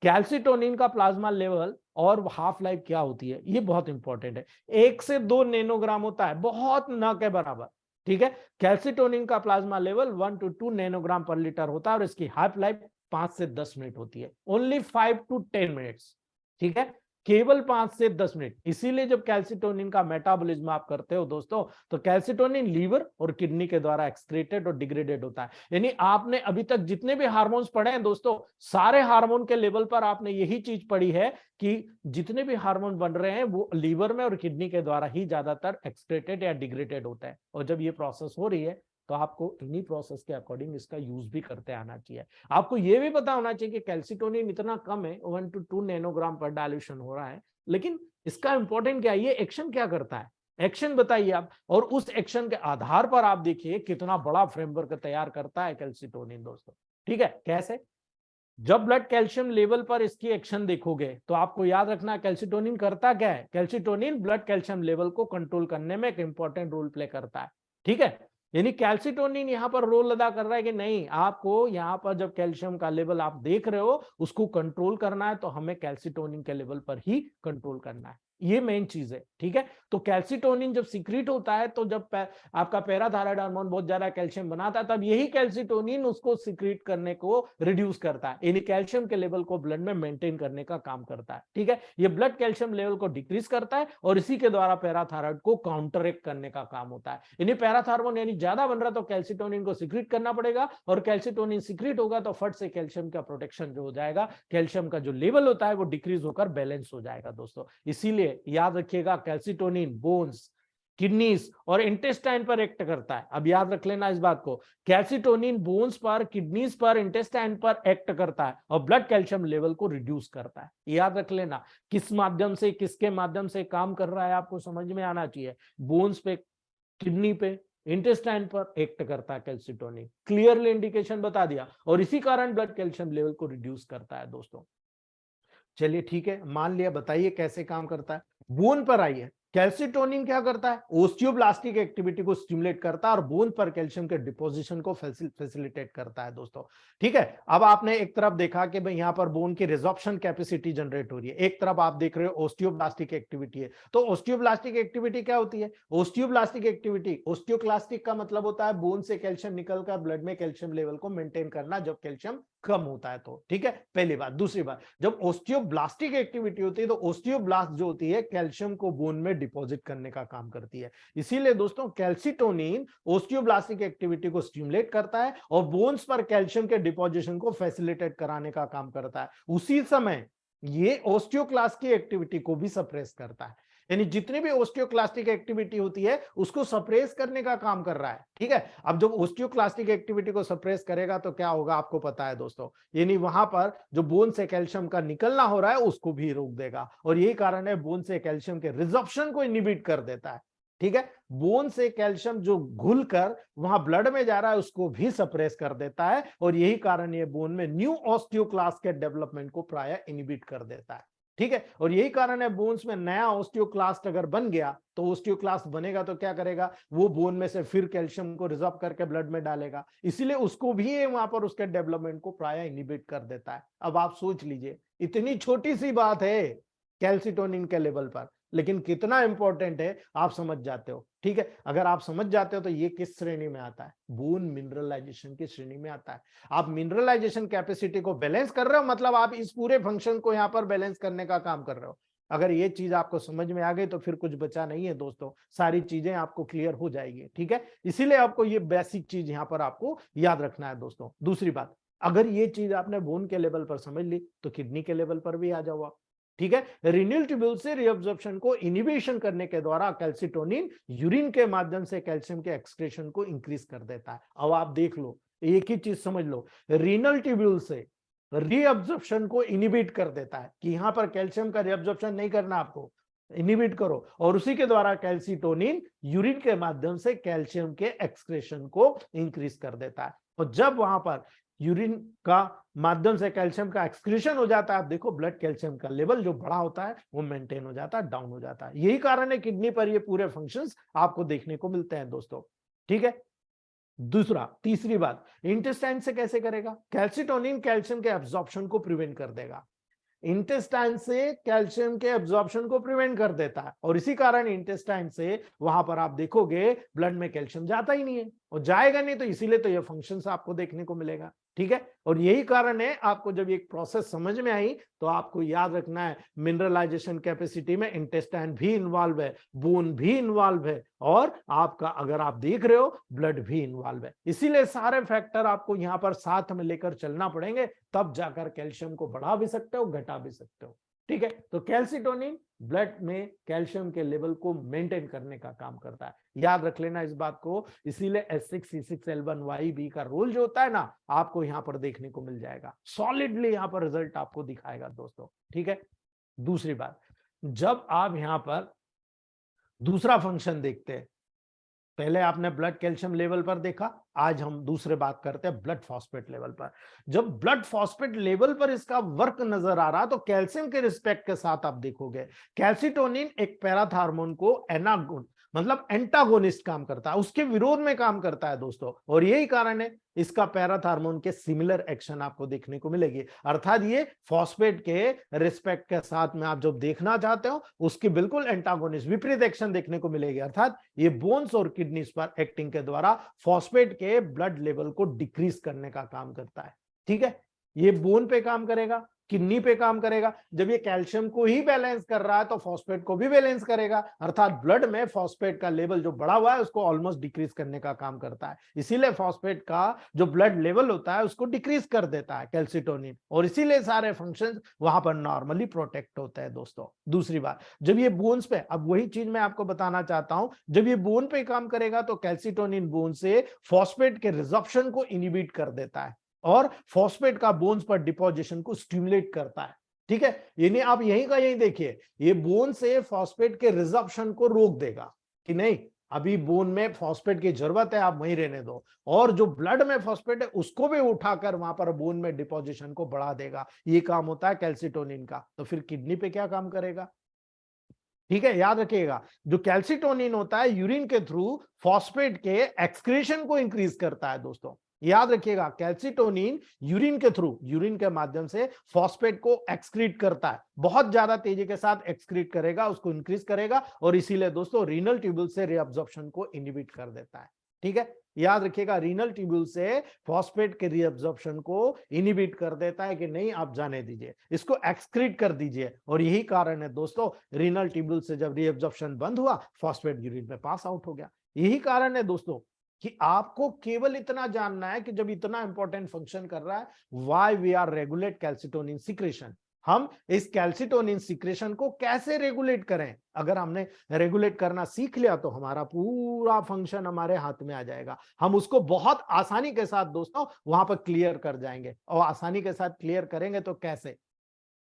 कैल्सिटोनिन का प्लाज्मा लेवल और हाफ लाइफ क्या होती है, ये बहुत इंपॉर्टेंट है। 1 से 2 नैनोग्राम होता है, बहुत न के बराबर। ठीक है, कैल्सिटोनिन का प्लाज्मा लेवल 1 to 2 नैनोग्राम पर लीटर होता है और इसकी हाफ लाइफ 5 से 10 मिनट होती है, ओनली 5 to 10 मिनट्स। ठीक है, केवल 5 से 10 मिनट। इसीलिए जब कैल्सिटोनिन का मेटाबॉलिज्म आप करते हो दोस्तों, तो कैल्सिटोनिन लीवर और किडनी के द्वारा एक्सक्रीटेड और डिग्रेडेड होता है। यानी आपने अभी तक जितने भी हार्मोन्स पढ़े हैं दोस्तों, सारे हार्मोन के लेवल पर आपने यही चीज पढ़ी है कि जितने भी हार्मोन बन रहे हैं वो लीवर में और किडनी के द्वारा ही ज्यादातर एक्सक्रीटेड या डिग्रेडेड होता है। और जब ये प्रोसेस हो रही है तो आपको इन्हीं प्रोसेस के अकॉर्डिंग इसका यूज भी करते आना चाहिए। आपको यह भी पता होना चाहिए कि कैल्सिटोनिन इतना कम है, 1 to 2 नैनोग्राम पर डाइल्यूशन हो रहा है, लेकिन इसका इंपॉर्टेंट क्या है, ये एक्शन क्या करता है, एक्शन बताइए आप। और उस एक्शन के आधार पर आप देखिए कितना बड़ा फ्रेमवर्क तैयार करता है कैल्सिटोनिन दोस्तों। ठीक है, कैसे, जब ब्लड कैल्शियम लेवल पर इसकी एक्शन देखोगे तो आपको याद रखना कैल्सिटोनिन करता क्या है, कैल्सिटोनिन ब्लड कैल्शियम लेवल को कंट्रोल करने में एक इंपॉर्टेंट रोल प्ले करता है। ठीक है, यानी कैल्सिटोनिन यहां पर रोल अदा कर रहा है कि नहीं, आपको यहां पर जब कैल्शियम का लेवल आप देख रहे हो उसको कंट्रोल करना है तो हमें कैल्सिटोनिन के लेवल पर ही कंट्रोल करना है, ये मेन चीज है। ठीक है, तो कैल्सिटोनिन जब सीक्रेट होता है तो जब आपका पैराथायराइड हार्मोन बहुत ज्यादा कैल्शियम बनाता है, तब यही कैल्सिटोनिन उसको सीक्रेट करने को रिड्यूस करता है, यानी कैल्शियम के लेवल को ब्लड में मेंटेन करने का काम करता है। ठीक है, ये ब्लड कैल्शियम लेवल को डिक्रीज करता है और इसी के द्वारा पैराथायराइड को काउंटरएक्ट करने का काम होता है। यानी पैराथार्मोन यानी ज्यादा बन रहा तो कैल्सिटोनिन को सीक्रेट करना पड़ेगा, और कैल्सिटोनिन सीक्रेट होगा तो फट से कैल्शियम का प्रोटेक्शन जो हो जाएगा, कैल्शियम का जो लेवल होता है वो डिक्रीज होकर बैलेंस हो जाएगा दोस्तों। इसीलिए याद रखिएगा कैल्सिटोनिन बोन्स, किडनीज और इंटेस्टाइन पर एक्ट करता है। अब याद रख लेना इस बात को, कैल्सिटोनिन बोन्स पर, किडनीज पर, इंटेस्टाइन पर एक्ट करता है और ब्लड कैल्शियम लेवल को रिड्यूस करता है। याद रख लेना, किस माध्यम से, किसके माध्यम से काम कर रहा है आपको समझ में आना चाहिए। बोन्स पे, किडनी पे, इंटेस्टाइन पर एक्ट करता है कैल्सिटोनिन, क्लियरली इंडिकेशन बता दिया, और इसी कारण ब्लड कैल्शियम लेवल को रिड्यूस करता है दोस्तों। चलिए ठीक है, मान लिया, बताइए कैसे काम करता है। बोन पर आइए, कैल्सिटोनिन क्या करता है, ओस्टियोब्लास्टिक एक्टिविटी को स्टिमुलेट करता है और बोन पर कैल्शियम के डिपोजिशन को फैसिलिटेट करता है दोस्तों। ठीक है, अब आपने एक तरफ देखा कि भाई यहां पर बोन की रिजॉर्प्शन कैपेसिटी जनरेट हो रही है, एक तरफ आप देख रहे हो ओस्टियोब्लास्टिक एक्टिविटी है। तो ओस्टियोब्लास्टिक एक्टिविटी क्या होती है, ओस्टियोब्लास्टिक एक्टिविटी, ओस्टियोक्लास्टिक का मतलब होता है बोन से कैल्शियम निकलकर ब्लड में कैल्शियम लेवल को मेंटेन करना जब कैल्शियम कम होता है तो। ठीक है, पहली बात। दूसरी बात, जब ओस्टियोब्लास्टिक एक्टिविटी होती है तो ओस्टियोब्लास्ट जो होती है कैल्शियम को बोन में डिपॉजिट करने का काम करती है। इसीलिए दोस्तों कैल्सिटोनिन ओस्टियोब्लास्टिक एक्टिविटी को स्टिमुलेट करता है और बोन्स पर कैल्शियम के डिपोजिशन को फैसिलिटेट कराने का काम करता है। उसी समय ये ओस्टियोक्लास्ट की एक्टिविटी को भी सप्रेस करता है, यानी जितनी भी ओस्टियोक्लास्टिक एक्टिविटी होती है उसको सप्रेस करने का काम कर रहा है। ठीक है, अब जब ओस्टियोक्लास्टिक एक्टिविटी को सप्रेस करेगा तो क्या होगा आपको पता है दोस्तों, यानी वहां पर जो बोन से कैल्शियम का निकलना हो रहा है उसको भी रोक देगा, और यही कारण है बोन से कैल्शियम के रिजॉर्प्शन को इनहिबिट कर देता है। ठीक है, बोन से कैल्शियम जो घुलकर वहां ब्लड में जा रहा है उसको भी सप्रेस कर देता है, और यही कारण ये बोन में न्यू ऑस्टियोक्लास्ट के डेवलपमेंट को प्राय इनहिबिट कर देता है। ठीक है, और यही कारण है बोन्स में नया ऑस्टियोक्लास्ट अगर बन गया तो ऑस्टियोक्लास्ट बनेगा तो क्या करेगा, वो बोन में से फिर कैल्शियम को रिजॉर्व करके ब्लड में डालेगा, इसलिए उसको भी वहां पर उसके डेवलपमेंट को प्राय इनहिबिट कर देता है। अब आप सोच लीजिए, इतनी छोटी सी बात है कैल्सिटोनिन के लेवल पर, लेकिन कितना इंपॉर्टेंट है आप समझ जाते हो। ठीक है, अगर आप समझ जाते हो तो ये किस श्रेणी में आता है, बोन मिनरलाइजेशन की श्रेणी में आता है। आप मिनरलाइजेशन कैपेसिटी को बैलेंस कर रहे हो, मतलब आप इस पूरे फंक्शन को यहां पर बैलेंस करने का काम कर रहे हो। अगर ये चीज आपको समझ में आ गई तो फिर कुछ बचा नहीं है दोस्तों, सारी चीजें आपको क्लियर हो जाएगी। ठीक है, इसीलिए आपको ये बेसिक चीज यहां पर आपको याद रखना है दोस्तों। दूसरी बात, अगर ये चीज आपने बोन के लेवल पर समझ ली तो किडनी के लेवल पर भी आ जाओ आप। ठीक है, रीनल ट्यूब्यूल से रीअब्जॉर्प्शन को इनिबिशन करने के द्वारा कैल्सिटोनिन यूरिन के माध्यम से कैल्शियम के एक्सक्रीशन को इंक्रीज कर देता है। अब आप देख लो, एक ही चीज समझ लो, रीनल ट्यूब्यूल से रीअब्जॉर्प्शन को इनिबिट कर देता है कि यहां पर कैल्शियम का रीअब्जॉर्प्शन नहीं करना, आपको इनिबिट करो, और उसी के द्वारा कैल्सिटोनिन यूरिन के माध्यम से कैल्शियम के एक्सक्रीशन को इंक्रीज कर देता है। और जब वहां पर यूरिन का माध्यम से कैल्शियम का एक्सक्रीशन हो जाता है, आप देखो ब्लड कैल्शियम का लेवल जो बड़ा होता है वो मेंटेन हो जाता है, डाउन हो जाता है। यही कारण है किडनी पर ये पूरे फंक्शंस आपको देखने को मिलते हैं दोस्तों। ठीक है, दूसरा, तीसरी बात, इंटेस्टाइन से कैसे करेगा? कैल्सिटोनिन कैल्शियम के एब्जॉर्प्शन को प्रिवेंट कर देगा। इंटेस्टाइन से कैल्शियम के एब्जॉर्प्शन को प्रिवेंट कर देता है और इसी कारण इंटेस्टाइन से वहां पर आप देखोगे ब्लड में कैल्शियम जाता ही नहीं है और जाएगा नहीं, तो इसीलिए तो ये फंक्शंस आपको देखने को मिलेगा। ठीक है, और यही कारण है, आपको जब एक प्रोसेस समझ में आई तो आपको याद रखना है मिनरलाइजेशन कैपेसिटी में इंटेस्टाइन भी इन्वॉल्व है, बोन भी इन्वॉल्व है और आपका अगर आप देख रहे हो ब्लड भी इन्वॉल्व है। इसीलिए सारे फैक्टर आपको यहां पर साथ में लेकर चलना पड़ेंगे, तब जाकर कैल्शियम को बढ़ा भी सकते हो, घटा भी सकते हो। ठीक है, तो कैल्सिटोनिन ब्लड में कैल्शियम के लेवल को मेंटेन करने का काम करता है, याद रख लेना इस बात को। इसीलिए S6C6L1YB का रोल जो होता है ना, आपको यहां पर देखने को मिल जाएगा, सॉलिडली यहां पर रिजल्ट आपको दिखाएगा दोस्तों। ठीक है, दूसरी बात, जब आप यहां पर दूसरा फंक्शन देखते हैं, पहले आपने ब्लड कैल्शियम लेवल पर देखा, आज हम दूसरे बात करते हैं ब्लड फॉस्फेट लेवल पर। जब ब्लड फॉस्फेट लेवल पर इसका वर्क नजर आ रहा है तो कैल्शियम के रिस्पेक्ट के साथ आप देखोगे कैल्सिटोनिन एक पैराथार्मोन को एनागोन मतलब एंटागोनिस्ट काम करता है, उसके विरोध में काम करता है दोस्तों, और यही कारण है इसका पैराथार्मोन के सिमिलर एक्शन आपको देखने को मिलेगी। अर्थात ये फॉस्फेट के रिस्पेक्ट के साथ में आप जो देखना चाहते हो उसकी बिल्कुल एंटागोनिस्ट विपरीत एक्शन देखने को मिलेगी। अर्थात ये बोन्स और किडनीज पर एक्टिंग के द्वारा फॉस्फेट के ब्लड लेवल को डिक्रीज करने का काम करता है। ठीक है, ये बोन पे काम करेगा, किडनी पे काम करेगा। जब ये कैल्शियम को ही बैलेंस कर रहा है तो फॉस्फेट को भी बैलेंस करेगा, अर्थात ब्लड में फॉस्फेट का लेवल जो बढ़ा हुआ है उसको ऑलमोस्ट डिक्रीज करने का काम करता है। इसीलिए फॉस्फेट का जो ब्लड लेवल होता है उसको डिक्रीज कर देता है कैल्सिटोनिन, और इसीलिए सारे फंक्शंस वहां पर नॉर्मली प्रोटेक्ट होते हैं दोस्तों। दूसरी बात, जब ये बोन्स पे, अब वही चीज मैं आपको बताना चाहता हूं, जब ये बोन पे काम करेगा तो कैल्सिटोनिन बोन से फॉस्फेट के रिजॉर्प्शन को इनिबिट कर देता है और फॉस्फेट का बोन्स पर डिपोजिशन को स्टिमुलेट करता है। ठीक है, यानी आप यहीं का यहीं देखिए, ये बोन से फॉस्फेट के रिजॉर्प्शन को रोक देगा कि नहीं अभी बोन में फॉस्फेट की जरूरत है, आप वहीं रहने दो, और जो ब्लड में फॉस्फेट है उसको भी उठाकर वहां पर बोन में डिपोजिशन को बढ़ा देगा। ये काम होता है कैल्सिटोनिन का। तो फिर किडनी पे क्या काम करेगा? ठीक है, याद रखिएगा, जो कैल्सिटोनिन होता है यूरिन के थ्रू फॉस्फेट के एक्सक्रीशन को इंक्रीज करता है दोस्तों। याद रखिएगा, कैल्सिटोनिन यूरिन के थ्रू, यूरिन के माध्यम से फॉस्फेट को एक्सक्रीट करता है, बहुत ज्यादा तेजी के साथ एक्सक्रीट करेगा, उसको इंक्रीज करेगा, और इसीलिए दोस्तों रीनल ट्यूब्यूल से रीअब्जॉर्प्शन को इनहिबिट कर देता है। ठीक है, याद रखिएगा, रीनल ट्यूब्यूल से फॉस्फेट के रीअब्जॉर्प्शन को इनहिबिट कर देता है कि नहीं आप जाने दीजिए, इसको एक्सक्रीट कर दीजिए, और यही कारण है दोस्तों रीनल ट्यूब्यूल से जब रीअब्जॉर्प्शन बंद हुआ फॉस्फेट यूरिन में पास आउट हो गया। यही कारण है दोस्तों कि आपको केवल इतना जानना है कि जब इतना इंपॉर्टेंट फंक्शन कर रहा है, why we are regulate calcitonin secretion, हम इस कैल्सिटोनिन सिक्रेशन को कैसे रेगुलेट करें। अगर हमने रेगुलेट करना सीख लिया तो हमारा पूरा फंक्शन हमारे हाथ में आ जाएगा, हम उसको बहुत आसानी के साथ दोस्तों वहां पर क्लियर कर जाएंगे। और आसानी के साथ क्लियर करेंगे तो कैसे?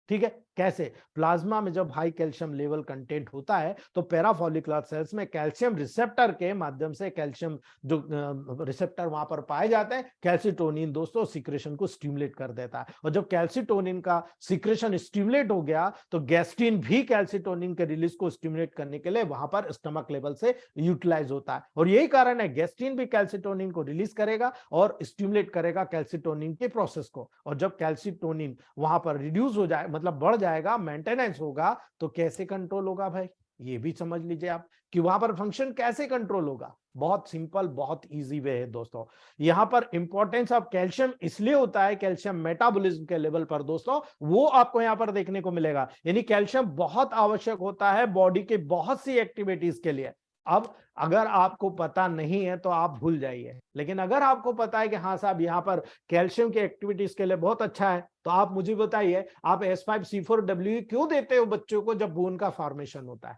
ठीक है, कैसे? प्लाज्मा में जब हाई कैल्शियम लेवल कंटेंट होता है तो पैराफॉलिकुलर सेल्स में कैल्शियम रिसेप्टर के माध्यम से कैल्शियम जो रिसेप्टर वहां पर पाए जाते हैं, कैल्सिटोनिन दोस्तों सिक्रेशन को स्टिमुलेट कर देता है, और जब कैल्सिटोनिन का सिक्रेशन स्टिमुलेट हो गया तो गैस्ट्रिन भी कैल्सिटोनिन के रिलीज को स्टिमुलेट करने के लिए वहां पर स्टमक लेवल से यूटिलाइज होता है, और यही कारण है गैस्ट्रिन भी कैल्सिटोनिन को रिलीज करेगा और स्टिमुलेट करेगा कैल्सिटोनिन के प्रोसेस को। और जब कैल्सिटोनिन वहां पर रिड्यूस हो जाए मतलब बढ़ जाएगा, मेंटेनेंस होगा, तो कैसे कंट्रोल होगा भाई? ये भी समझ लीजिए आप कि वहां पर फंक्शन कैसे कंट्रोल होगा। बहुत सिंपल, बहुत इजी वे है दोस्तों। यहां पर इंपॉर्टेंस ऑफ कैल्शियम इसलिए होता है, कैल्शियम मेटाबॉलिज्म के लेवल पर दोस्तों, वो आपको यहां पर देखने को मिलेगा। यानी कैल्शियम बहुत आवश्यक होता है बॉडी के बहुत सी एक्टिविटीज के लिए। अब अगर आपको पता नहीं है तो आप भूल जाइए, लेकिन अगर आपको पता है कि हाँ साहब यहाँ पर कैल्शियम की एक्टिविटीज के लिए बहुत अच्छा है, तो आप मुझे बताइए आप S5C4W क्यों देते हो बच्चों को जब बोन का फॉर्मेशन होता है?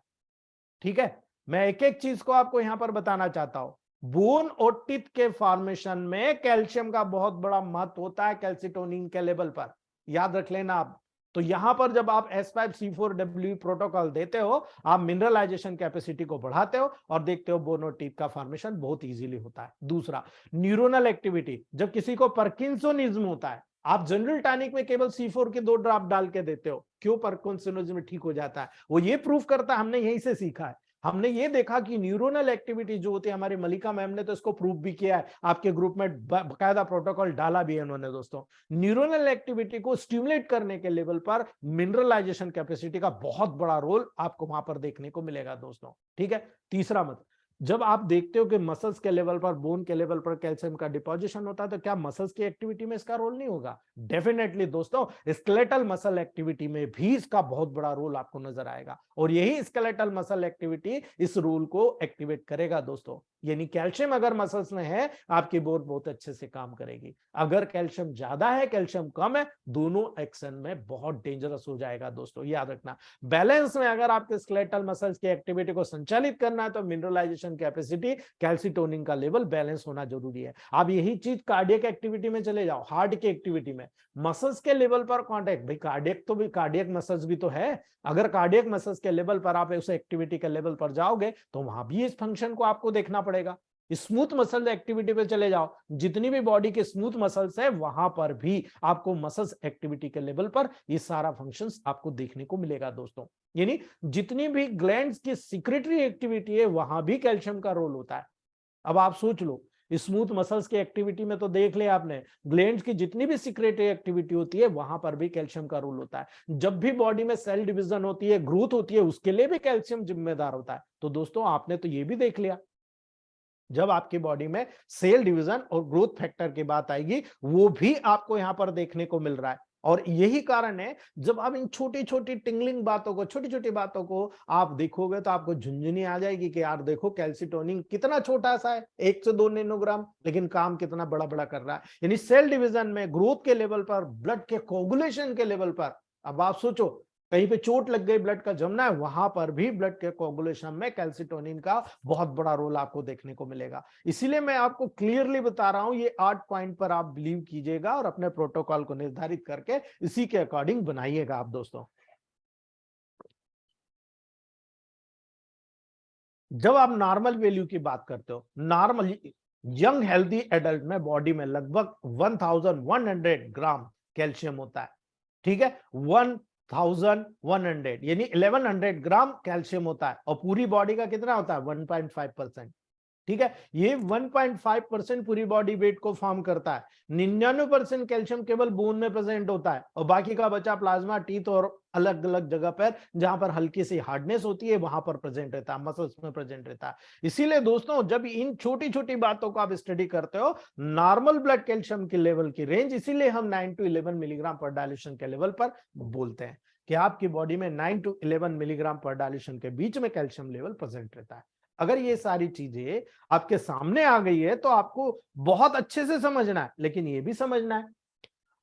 ठीक है, मैं एक एक चीज को आपको यहां पर बताना चाहता हूं। बोन और टिथ के फॉर्मेशन में कैल्शियम का बहुत बड़ा महत्व होता है कैल्सिटोनिन के लेवल पर, याद रख लेना आप। तो यहां पर जब आप S5C4W प्रोटोकॉल देते हो, आप मिनरलाइजेशन कैपेसिटी को बढ़ाते हो और देखते हो बोन और टीथ का फॉर्मेशन बहुत इजीली होता है। दूसरा, न्यूरोनल एक्टिविटी, जब किसी को पार्किंसोनिज्म होता है, आप जनरल टॉनिक में केवल C4 के 2 ड्रॉप डाल के देते हो, क्यों? पार्किंसोनिज्म ठीक हो जाता है। वो ये प्रूफ करता है, हमने यहीं से सीखा है। हमने ये देखा कि न्यूरोनल एक्टिविटी जो होती है, हमारी मलिका मैम ने तो इसको प्रूव भी किया है, आपके ग्रुप में बकायदा प्रोटोकॉल डाला भी है उन्होंने दोस्तों। न्यूरोनल एक्टिविटी को स्टिमुलेट करने के लेवल पर मिनरलाइजेशन कैपेसिटी का बहुत बड़ा रोल आपको वहां पर देखने को मिलेगा दोस्तों। ठीक है, तीसरा मत, जब आप देखते हो कि मसल्स के लेवल पर, बोन के लेवल पर कैल्शियम का डिपोजिशन होता है, तो क्या मसल्स की एक्टिविटी में इसका रोल नहीं होगा? डेफिनेटली दोस्तों, स्केलेटल मसल एक्टिविटी में भी इसका बहुत बड़ा रोल आपको नजर आएगा, और यही स्केलेटल मसल एक्टिविटी इस रोल को एक्टिवेट करेगा दोस्तों। यानी कैल्शियम अगर मसल्स में है, आपकी बोन बहुत अच्छे से काम करेगी। अगर कैल्शियम ज्यादा है, कैल्शियम कम है, दोनों एक्शन में बहुत डेंजरस हो जाएगा दोस्तों, याद रखना। बैलेंस में अगर आपके स्केलेटल मसल्स की एक्टिविटी को संचालित करना है, तो मिनरलाइजेशन कैपेसिटी, कैल्सिटोनिन का लेवल बैलेंस होना जरूरी है। आप यही चीज कार्डियक एक्टिविटी में चले जाओ, हार्ट की एक्टिविटी में, मसल्स के लेवल पर कॉन्टेक्ट, भाई कार्डियक तो भी, कार्डियक मसल्स भी तो है। अगर कार्डियक मसल्स के लेवल पर आप उस एक्टिविटी के लेवल पर जाओगे, तो वहां भी इस फंक्शन को आपको देखना पड़ेगा। स्मूथ मसल एक्टिविटी पे चले जाओ, जितनी भी बॉडी के स्मूथ मसल्स है, वहां पर भी आपको मसल्स एक्टिविटी के लेवल पर ये सारा फंक्शंस आपको देखने को मिलेगा दोस्तों। यानी जितनी भी ग्लैंड्स की सिक्रेटरी एक्टिविटी है, वहां भी कैल्शियम का रोल होता है। अब आप सोच लो, स्मूथ मसल्स की एक्टिविटी में तो देख लिया आपने, ग्लैंड्स की जितनी भी सिक्रेटरी एक्टिविटी होती है, वहां पर भी कैल्शियम का रोल होता है। जब भी बॉडी में सेल डिवीजन होती है, ग्रोथ होती है, उसके लिए भी कैल्शियम जिम्मेदार होता है। तो दोस्तों, आपने तो ये भी देख लिया, जब आपकी बॉडी में सेल डिवीजन और ग्रोथ फैक्टर की बात आएगी, वो भी आपको यहां पर देखने को मिल रहा है। और यही कारण है, जब आप इन छोटी छोटी टिंगलिंग बातों को, छोटी छोटी बातों को आप देखोगे, तो आपको झुंझुनी आ जाएगी कि यार देखो, कैल्सिटोनिन कितना छोटा सा है, 1 से 2 नैनोग्राम, लेकिन काम कितना बड़ा बड़ा कर रहा है। यानी सेल डिवीजन में, ग्रोथ के लेवल पर, ब्लड के कोगुलेशन के लेवल पर, अब आप सोचो, कहीं पे चोट लग गई, ब्लड का जमना है, वहां पर भी ब्लड के कोगुलेशन में कैल्सिटोनिन का बहुत बड़ा रोल आपको देखने को मिलेगा। इसीलिए मैं आपको क्लियरली बता रहा हूं, ये 8 पॉइंट पर आप बिलीव कीजिएगा और अपने प्रोटोकॉल को निर्धारित करके इसी के अकॉर्डिंग बनाइएगा आप दोस्तों। जब आप नॉर्मल वैल्यू की बात करते हो, नॉर्मल यंग हेल्दी एडल्ट में बॉडी में लगभग 1100 ग्राम कैल्शियम होता है। ठीक है, 1100 यानी 1100 ग्राम कैल्शियम होता है, और पूरी बॉडी का कितना होता है? 1.5%। ठीक है, ये 1.5% पूरी बॉडी वेट को फॉर्म करता है। 99% कैल्शियम केवल बोन में प्रेजेंट होता है, और बाकी का बचा प्लाज्मा, टीथ और अलग अलग जगह पर जहां पर हल्की सी हार्डनेस होती है, वहां पर प्रेजेंट रहता है, मसल्स में प्रेजेंट रहता है। इसीलिए दोस्तों, जब इन छोटी छोटी बातों को आप स्टडी करते हो, नॉर्मल ब्लड कैल्शियम की लेवल की रेंज, इसीलिए हम 9 to 11 मिलीग्राम पर डायल्यूशन के लेवल पर बोलते हैं कि आपकी बॉडी में 9 to 11 मिलीग्राम पर डायल्यूशन के बीच में कैल्शियम लेवल प्रेजेंट रहता है। अगर ये सारी चीजें आपके सामने आ गई है, तो आपको बहुत अच्छे से समझना है, लेकिन ये भी समझना है,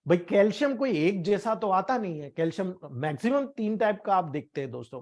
भाई कैल्शियम कोई एक जैसा तो आता नहीं है। कैल्शियम मैक्सिमम 3 टाइप का आप देखते हैं दोस्तों।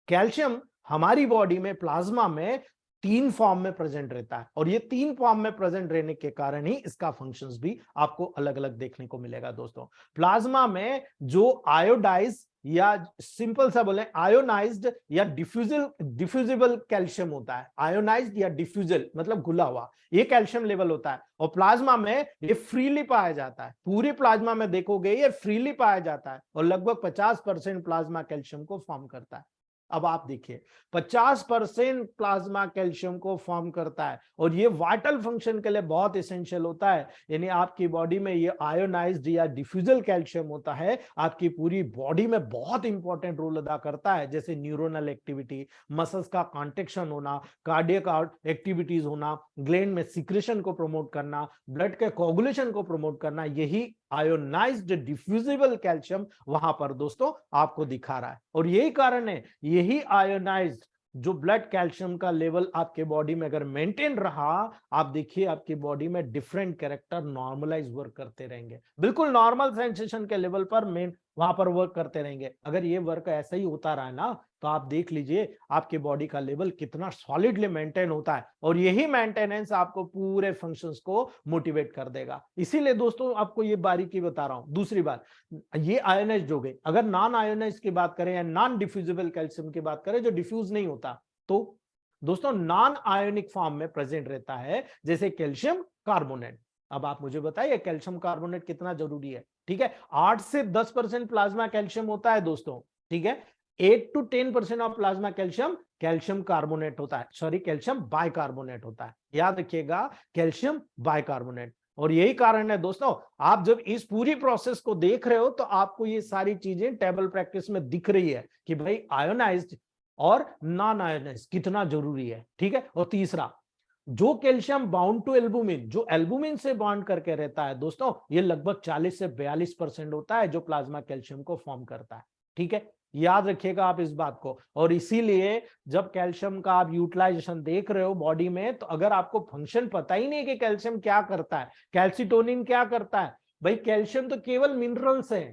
कैल्शियम हमारी बॉडी में, प्लाज्मा में 3 फॉर्म में प्रेजेंट रहता है, और ये 3 फॉर्म में प्रेजेंट रहने के कारण ही इसका फंक्शंस भी आपको अलग अलग देखने को मिलेगा दोस्तों। प्लाज्मा में जो आयोडाइज, या सिंपल सा बोले आयोनाइज्ड या डिफ्यूजिबल कैल्शियम होता है, आयोनाइज्ड या डिफ्यूजल मतलब घुला हुआ, ये कैल्शियम लेवल होता है। और प्लाज्मा में ये फ्रीली पाया जाता है, पूरे प्लाज्मा में देखोगे ये फ्रीली पाया जाता है, और लगभग 50% प्लाज्मा कैल्शियम को फॉर्म करता है। अब आप देखिए, 50% प्लाज्मा कैल्शियम को फॉर्म करता है, और ये वाइटल फंक्शन के लिए बहुत एसेंशियल होता है। यानी आपकी बॉडी में ये आयोनाइज्ड या डिफ्यूजल कैल्शियम होता है, आपकी पूरी बॉडी में बहुत इंपॉर्टेंट रोल अदा करता है, जैसे न्यूरोनल एक्टिविटी, मसल्स का कॉन्ट्रैक्शन होना, कार्डियक एक्टिविटीज होना, ग्लैंड में सिक्रेशन को प्रमोट करना, ब्लड के कोगुलेशन को प्रमोट करना, यही आयोनाइज्ड डिफ्यूजिबल कैल्शियम वहां पर दोस्तों आपको दिखा रहा है। और यही कारण है, यही आयोनाइज्ड जो ब्लड कैल्शियम का लेवल आपके बॉडी में अगर मेंटेन रहा, आप देखिए आपकी बॉडी में डिफरेंट कैरेक्टर नॉर्मलाइज वर्क करते रहेंगे, बिल्कुल नॉर्मल सेंसेशन के लेवल पर मेन वहां पर वर्क करते रहेंगे। अगर ये वर्क ऐसा ही होता रहा ना, तो आप देख लीजिए आपके बॉडी का लेवल कितना सॉलिडली मेंटेन होता है, और यही मेंटेनेंस आपको पूरे फंक्शंस को मोटिवेट कर देगा। इसीलिए दोस्तों आपको ये बारीकी बता रहा हूं। दूसरी बात, ये आयोनाइज्ड हो गए। अगर नॉन आयोनाइज्ड की बात करें या नॉन डिफ्यूजिबल कैल्शियम की बात करें, जो डिफ्यूज नहीं होता, तो दोस्तों नॉन आयोनिक फॉर्म में प्रेजेंट रहता है, जैसे कैल्शियम कार्बोनेट। अब आप मुझे बताइए कैल्शियम कार्बोनेट कितना जरूरी है? ठीक है, 8 से 10% प्लाज्मा कैल्शियम होता है दोस्तों। ठीक है, 8 to 10% of plasma calcium calcium carbonate होता है, सॉरी कैल्शियम बाइकार्बोनेट होता है। याद रखिएगा, कैल्शियम बाइकार्बोनेट। और यही कारण है दोस्तों, आप जब इस पूरी प्रोसेस को देख रहे हो तो आपको ये सारी चीजें टेबल प्रैक्टिस में दिख रही है कि भाई आयोनाइज्ड और नॉन आयोनाइज्ड कितना जरूरी है। ठीक है। और तीसरा, जो कैल्शियम बाउंड टू एल्बुमिन, जो एल्बुमिन से बॉन्ड करके रहता है दोस्तों, ये लगभग 40 से 42% होता है जो प्लाज्मा कैल्शियम को फॉर्म करता है। ठीक है, याद रखिएगा आप इस बात को। और इसीलिए जब कैल्शियम का आप यूटिलाइजेशन देख रहे हो बॉडी में, तो अगर आपको फंक्शन पता ही नहीं कि कैल्शियम क्या करता है, कैल्सिटोनिन क्या करता है, भाई कैल्शियम तो केवल मिनरल्स है,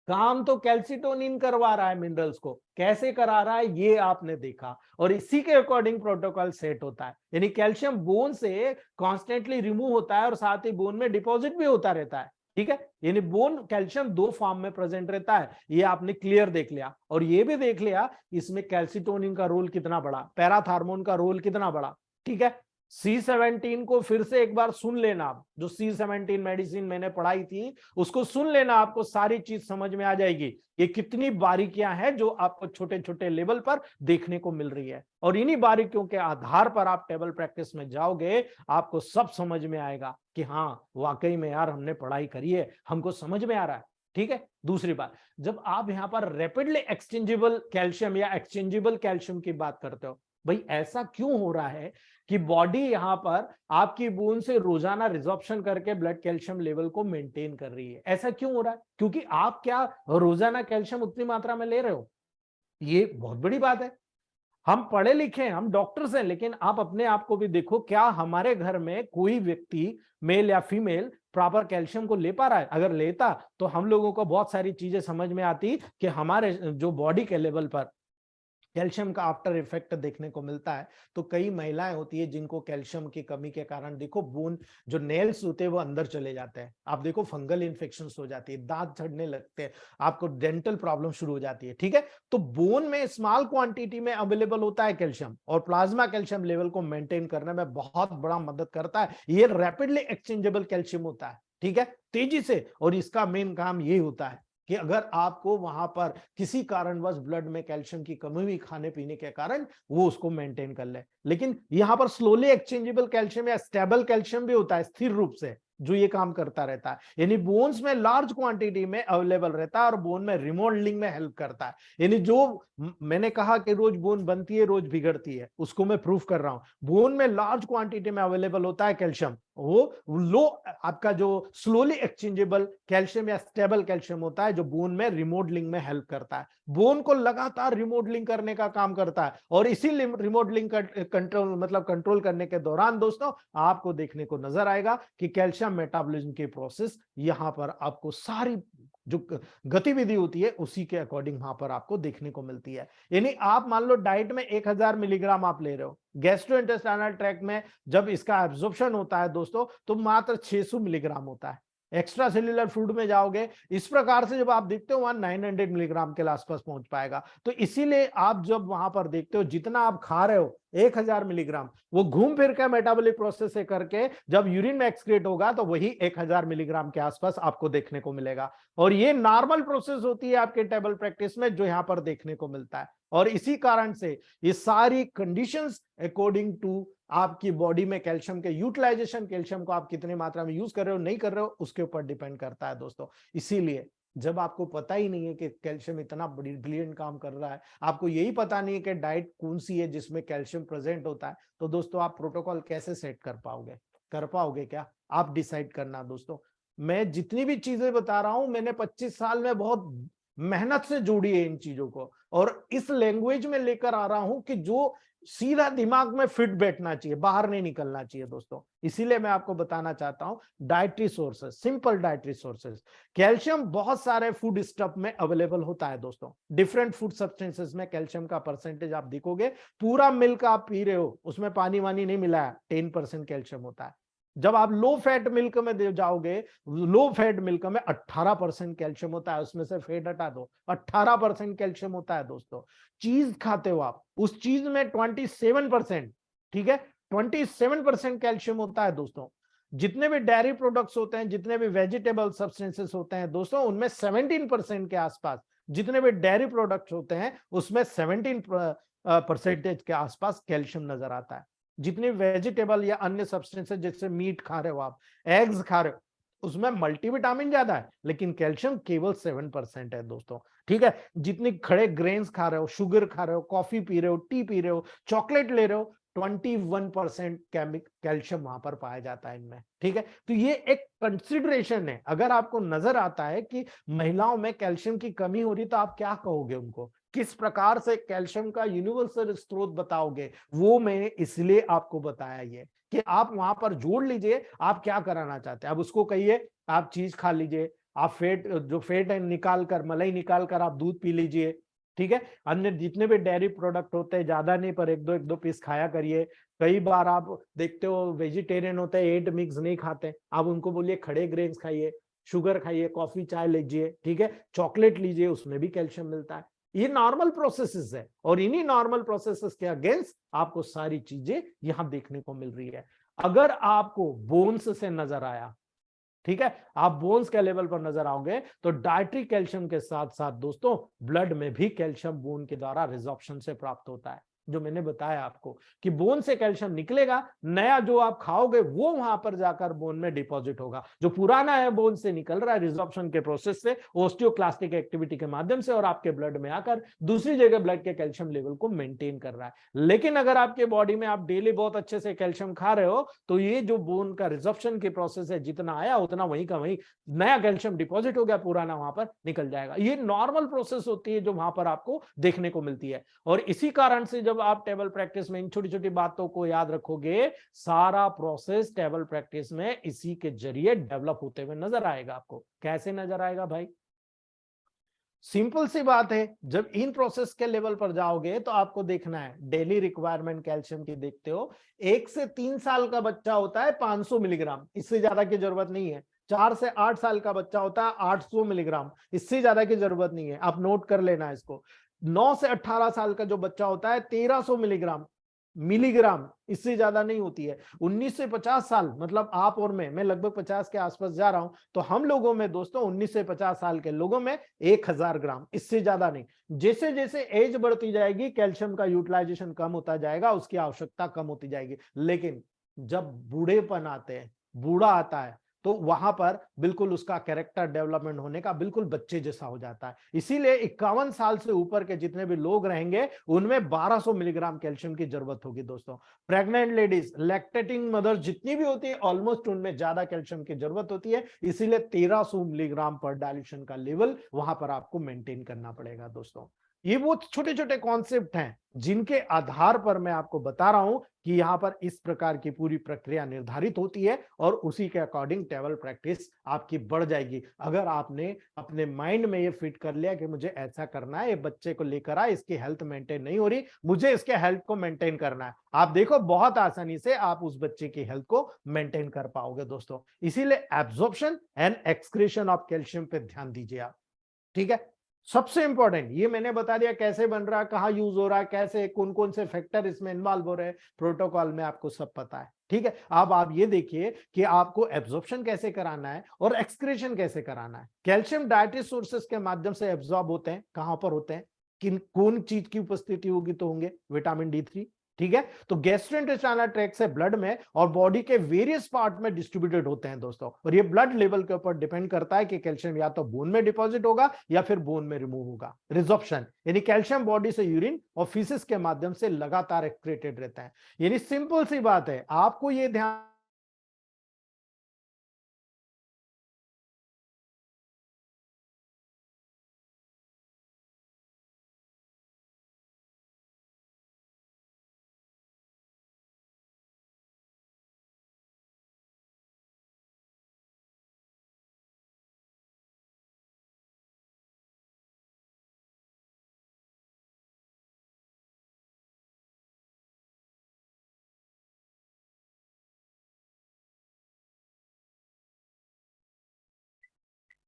काम तो कैल्सिटोनिन करवा रहा है मिनरल्स को, कैसे करा रहा है ये आपने देखा, और इसी के अकॉर्डिंग प्रोटोकॉल सेट होता है। यानी कैल्शियम बोन से कॉन्स्टेंटली रिमूव होता है और साथ ही बोन में डिपॉजिट भी होता रहता है। ठीक है, यानी बोन कैल्शियम दो फॉर्म में प्रेजेंट रहता है, ये आपने क्लियर देख लिया। और ये भी देख लिया इसमें कैल्सिटोनिन का रोल कितना बड़ा, पैराथार्मोन का रोल कितना बड़ा। ठीक है, C17 को फिर से एक बार सुन लेना आप, जो C17 मेडिसिन मैंने पढ़ाई थी उसको सुन लेना, आपको सारी चीज समझ में आ जाएगी। ये कितनी बारीकियां हैं जो आपको छोटे छोटे लेवल पर देखने को मिल रही है, और इन्हीं बारीकियों के आधार पर आप टेबल प्रैक्टिस में जाओगे, आपको सब समझ में आएगा कि हाँ वाकई में यार हमने पढ़ाई करी है, हमको समझ में आ रहा है। ठीक है। दूसरी बात, जब आप यहाँ पर रैपिडली एक्सचेंजेबल कैल्शियम या एक्सचेंजेबल कैल्शियम की बात करते हो, भाई ऐसा क्यों हो रहा है कि बॉडी यहां पर आपकी बोन से रोजाना रिजॉर्प्शन करके ब्लड कैल्शियम लेवल को मेंटेन कर रही है? ऐसा क्यों हो रहा है? क्योंकि आप क्या रोजाना कैल्शियम उतनी मात्रा में ले रहे हो? ये बहुत बड़ी बात है। हम पढ़े लिखे हैं, हम डॉक्टर्स हैं, लेकिन आप अपने आप को भी देखो, क्या हमारे घर में कोई व्यक्ति मेल या फीमेल प्रॉपर कैल्शियम को ले पा रहा है? अगर लेता तो हम लोगों को बहुत सारी चीजें समझ में आती कि हमारे जो बॉडी के लेवल पर कैल्शियम का आफ्टर इफेक्ट देखने को मिलता है। तो कई महिलाएं होती है जिनको कैल्शियम की कमी के कारण देखो बोन जो नेल्स होते हैं वो अंदर चले जाते हैं, आप देखो फंगल इन्फेक्शन हो जाती है, दांत झड़ने लगते हैं, आपको डेंटल प्रॉब्लम शुरू हो जाती है। ठीक है, तो बोन में स्मॉल क्वांटिटी में अवेलेबल होता है कैल्शियम, और प्लाज्मा कैल्शियम लेवल को मेंटेन करने में बहुत बड़ा मदद करता है। ये रैपिडली एक्सचेंजेबल कैल्शियम होता है। ठीक है, तेजी से, और इसका मेन काम ये होता है कि अगर आपको वहां पर किसी कारणवश ब्लड में कैल्शियम की कमी हुई खाने पीने के कारण, वो उसको मेंटेन कर ले। लेकिन यहां पर स्लोली एक्सचेंजेबल कैल्शियम या स्टेबल कैल्शियम भी होता है, स्थिर रूप से, जो ये काम करता रहता है। यानी बोन्स में लार्ज क्वांटिटी में अवेलेबल रहता है और बोन में रिमॉडलिंग में हेल्प करता है। यानी जो मैंने कहा कि रोज बोन बनती है रोज बिगड़ती है, उसको मैं प्रूफ कर रहा हूं। बोन में लार्ज क्वांटिटी में अवेलेबल होता है कैल्शियम, वो लो आपका जो स्लोली एक्सचेंजेबल कैल्शियम या स्टेबल कैल्शियम होता है, जो बोन में रिमॉडलिंग में हेल्प करता है, बोन को लगातार रिमॉडलिंग करने का काम करता है। और इसी रिमॉडलिंग का कंट्रोल मतलब कंट्रोल करने के दौरान दोस्तों आपको देखने को नजर आएगा कि कैल्शियम मेटाबॉलिज्म की प्रोसेस यहां पर आपको सारी जो गतिविधि होती है उसी के अकॉर्डिंग वहां पर आपको देखने को मिलती है। यानी आप मान लो डाइट में 1000 मिलीग्राम आप ले रहे हो, गैस्ट्रोइंटेस्टाइनल ट्रैक्ट में जब इसका एब्जॉर्प्शन होता है दोस्तों तो मात्र 600 मिलीग्राम होता है। एक्स्ट्रा सेल्यूलर फूड में जाओगे इस प्रकार से जब आप देखते हो वहां 900 मिलीग्राम के आसपास पहुंच पाएगा। तो इसीलिए आप जब वहां पर देखते हो जितना आप खा रहे हो 1000 मिलीग्राम, वो घूम फिर के मेटाबॉलिक प्रोसेस से करके जब यूरिन में एक्सक्रीट होगा तो वही 1000 मिलीग्राम के आसपास आपको देखने को मिलेगा। और ये नॉर्मल प्रोसेस होती है आपके टेबल प्रैक्टिस में जो यहां पर देखने को मिलता है। और इसी कारण से ये सारी कंडीशंस अकॉर्डिंग टू आपकी बॉडी में कैल्शियम के यूटिलाइजेशन, कैल्शियम को आप कितनी मात्रा में यूज कर रहे हो नहीं कर रहे हो उसके ऊपर डिपेंड करता है दोस्तों। इसीलिए जब आपको पता ही नहीं है कि कैल्शियम इतना ब्रिलियंट काम कर रहा है, आपको यही पता नहीं है कि डाइट कौन सी है जिसमें कैल्शियम प्रेजेंट होता है, तो दोस्तों आप प्रोटोकॉल कैसे सेट कर पाओगे क्या? आप डिसाइड करना दोस्तों। मैं जितनी भी चीजें बता रहा हूं मैंने 25 साल में बहुत मेहनत से जोड़ी है इन चीजों को, और इस लैंग्वेज में लेकर आ रहा हूं कि जो सीधा दिमाग में फिट बैठना चाहिए, बाहर नहीं निकलना चाहिए दोस्तों। इसीलिए मैं आपको बताना चाहता हूं dietary sources, simple dietary sources. Calcium बहुत सारे फूड स्टफ में अवेलेबल होता है दोस्तों, डिफरेंट फूड सब्सटेंसेस में कैल्शियम का परसेंटेज आप देखोगे, पूरा मिल्क आप पी रहे हो उसमें पानी वानी नहीं मिला है, 10% कैल्शियम होता है। जब आप लो फैट मिल्क में जाओगे, लो फैट मिल्क में 18% कैल्शियम होता है, उसमें से फैट हटा दो 18% कैल्शियम होता है दोस्तों। चीज खाते हो आप, उस चीज में 27%, ठीक है 27% कैल्शियम होता है दोस्तों। जितने भी डेयरी प्रोडक्ट्स होते हैं, जितने भी वेजिटेबल सब्सटेंसेस होते हैं दोस्तों, उनमें 17% के आसपास जितने भी डेयरी प्रोडक्ट्स होते हैं उसमें 17% के आसपास कैल्शियम नजर आता है। जितनी वेजिटेबल या अन्य सब्सटेंसेस जैसे मीट खा रहे हो आप, एग्स खा रहे हो, उसमें मल्टीविटामिन ज्यादा है लेकिन कैल्शियम केवल 7% है दोस्तों। ठीक है, जितनी खड़े ग्रेन्स खा रहे हो, शुगर खा रहे हो, कॉफी पी रहे हो, टी पी रहे हो, चॉकलेट ले रहे हो, 21% कैल्शियम वहां पर पाया जाता है इनमें। ठीक है, तो ये एक कंसिडरेशन है। अगर आपको नजर आता है कि महिलाओं में कैल्शियम की कमी हो रही तो आप क्या कहोगे उनको, किस प्रकार से कैल्शियम का यूनिवर्सल स्रोत बताओगे, वो मैंने इसलिए आपको बताया ये कि आप वहां पर जोड़ लीजिए आप क्या कराना चाहते हैं। अब उसको कहिए आप चीज खा लीजिए, आप फेट जो फेट है निकाल कर, मलाई निकाल कर आप दूध पी लीजिए। ठीक है, अन्य जितने भी डेयरी प्रोडक्ट होते हैं ज्यादा नहीं पर एक दो पीस खाया करिए। कई बार आप देखते हो वेजिटेरियन होते हैं, एट मिक्स नहीं खाते, आप उनको बोलिए खड़े ग्रेन्स खाइए, शुगर खाइए, कॉफी चाय लीजिए। ठीक है, चॉकलेट लीजिए, उसमें भी कैल्शियम मिलता है। ये नॉर्मल प्रोसेसेस है और इन्हीं नॉर्मल प्रोसेसेस के अगेंस्ट आपको सारी चीजें यहां देखने को मिल रही है। अगर आपको बोन्स से नजर आया, ठीक है, आप बोन्स के लेवल पर नजर आओगे तो डाइटरी कैल्शियम के साथ साथ दोस्तों ब्लड में भी कैल्शियम बोन के द्वारा रिजॉर्प्शन से प्राप्त होता है। जो मैंने बताया आपको कि बोन से कैल्शियम निकलेगा, नया जो आप खाओगे वो वहां पर जाकर बोन में डिपॉजिट होगा। जो पुराना है बोन से निकल रहा है रिजॉर्प्शन के प्रोसेस से, ओस्टियोक्लास्टिक एक्टिविटी के माध्यम से, और आपके ब्लड में आकर दूसरी जगह ब्लड के कैल्शियम लेवल को मेंटेन कर रहा है। लेकिन अगर आपके बॉडी में आप डेली बहुत अच्छे से कैल्शियम खा रहे हो तो ये जो बोन का रिजॉर्प्शन की प्रोसेस है, जितना आया उतना वहीं का वहीं नया कैल्शियम डिपॉजिट हो गया, पुराना वहां पर निकल जाएगा। ये नॉर्मल प्रोसेस होती है जो वहां पर आपको देखने को मिलती है। और इसी कारण से जब आप टेबल प्रैक्टिस में इन छोटी छोटी बातों को याद रखोगे, सारा प्रोसेस टेबल प्रैक्टिस में इसी के जरिए डेवलप होते हुए नजर आएगा। आपको कैसे नजर आएगा भाई? सिंपल सी बात है, जब इन प्रोसेस के लेवल पर जाओगे तो आपको देखना है डेली रिक्वायरमेंट कैल्शियम की। देखते हो 1 से 3 साल का बच्चा होता है 500 मिलीग्राम, इससे ज्यादा की जरूरत नहीं है। 4 से 8 साल का बच्चा होता है 800 मिलीग्राम, इससे ज्यादा की जरूरत नहीं है, आप नोट कर लेना इसको। 9 से 18 साल का जो बच्चा होता है 1300 मिलीग्राम, इससे ज्यादा नहीं होती है। 19 से 50 साल मतलब आप और मैं लगभग 50 के आसपास जा रहा हूं, तो हम लोगों में दोस्तों 19 से 50 साल के लोगों में 1000 ग्राम, इससे ज्यादा नहीं। जैसे जैसे एज बढ़ती जाएगी कैल्शियम का यूटिलाइजेशन कम होता जाएगा, उसकी आवश्यकता कम होती जाएगी। लेकिन जब बूढ़ेपन आते हैं, बूढ़ा आता है, तो वहां पर बिल्कुल उसका कैरेक्टर डेवलपमेंट होने का बिल्कुल बच्चे जैसा हो जाता है। इसीलिए 51 साल से ऊपर के जितने भी लोग रहेंगे उनमें 1200 मिलीग्राम कैल्शियम की जरूरत होगी दोस्तों। प्रेग्नेंट लेडीज, लैक्टेटिंग मदर जितनी भी होती है ऑलमोस्ट उनमें ज्यादा कैल्शियम की जरूरत होती है, इसीलिए 1300 मिलीग्राम पर डाइल्यूशन का लेवल वहां पर आपको मेंटेन करना पड़ेगा दोस्तों। ये वो छोटे छोटे कॉन्सेप्ट हैं जिनके आधार पर मैं आपको बता रहा हूं कि यहां पर इस प्रकार की पूरी प्रक्रिया निर्धारित होती है और उसी के अकॉर्डिंग टेबल प्रैक्टिस आपकी बढ़ जाएगी। अगर आपने अपने माइंड में ये फिट कर लिया कि मुझे ऐसा करना है, ये बच्चे को लेकर आए, इसकी हेल्थ मेंटेन नहीं हो रही, मुझे इसके हेल्थ को मेंटेन करना है, आप देखो बहुत आसानी से आप उस बच्चे की हेल्थ को मेंटेन कर पाओगे दोस्तों। इसीलिए absorption and excretion of calcium पे ध्यान दीजिए आप। ठीक है, सबसे इंपॉर्टेंट ये मैंने बता दिया कैसे बन रहा है, कहां यूज हो रहा है, कैसे कौन कौन से फैक्टर इसमें इन्वॉल्व हो रहे हैं, प्रोटोकॉल में आपको सब पता है। ठीक है, अब आप ये देखिए कि आपको एब्जॉर्प्शन कैसे कराना है और एक्सक्रीशन कैसे कराना है। कैल्शियम डाइटरी सोर्सेस के माध्यम से एब्जॉर्ब होते हैं, कहां पर होते हैं, किन कौन चीज की उपस्थिति होगी तो होंगे विटामिन D3। ठीक है, तो गैस्ट्रोइंटेस्टाइनल ट्रैक्ट से ब्लड में और बॉडी के वेरियस पार्ट में डिस्ट्रीब्यूटेड होते हैं दोस्तों। और ये ब्लड लेवल के ऊपर डिपेंड करता है कि कैल्शियम या तो बोन में डिपॉजिट होगा या फिर बोन में रिमूव होगा। रिजॉर्प्शन यानी कैल्शियम बॉडी से यूरिन और फीसिस के माध्यम से लगातार एक्सक्रीटेड रहता है। यानी सिंपल सी बात है, आपको ये ध्यान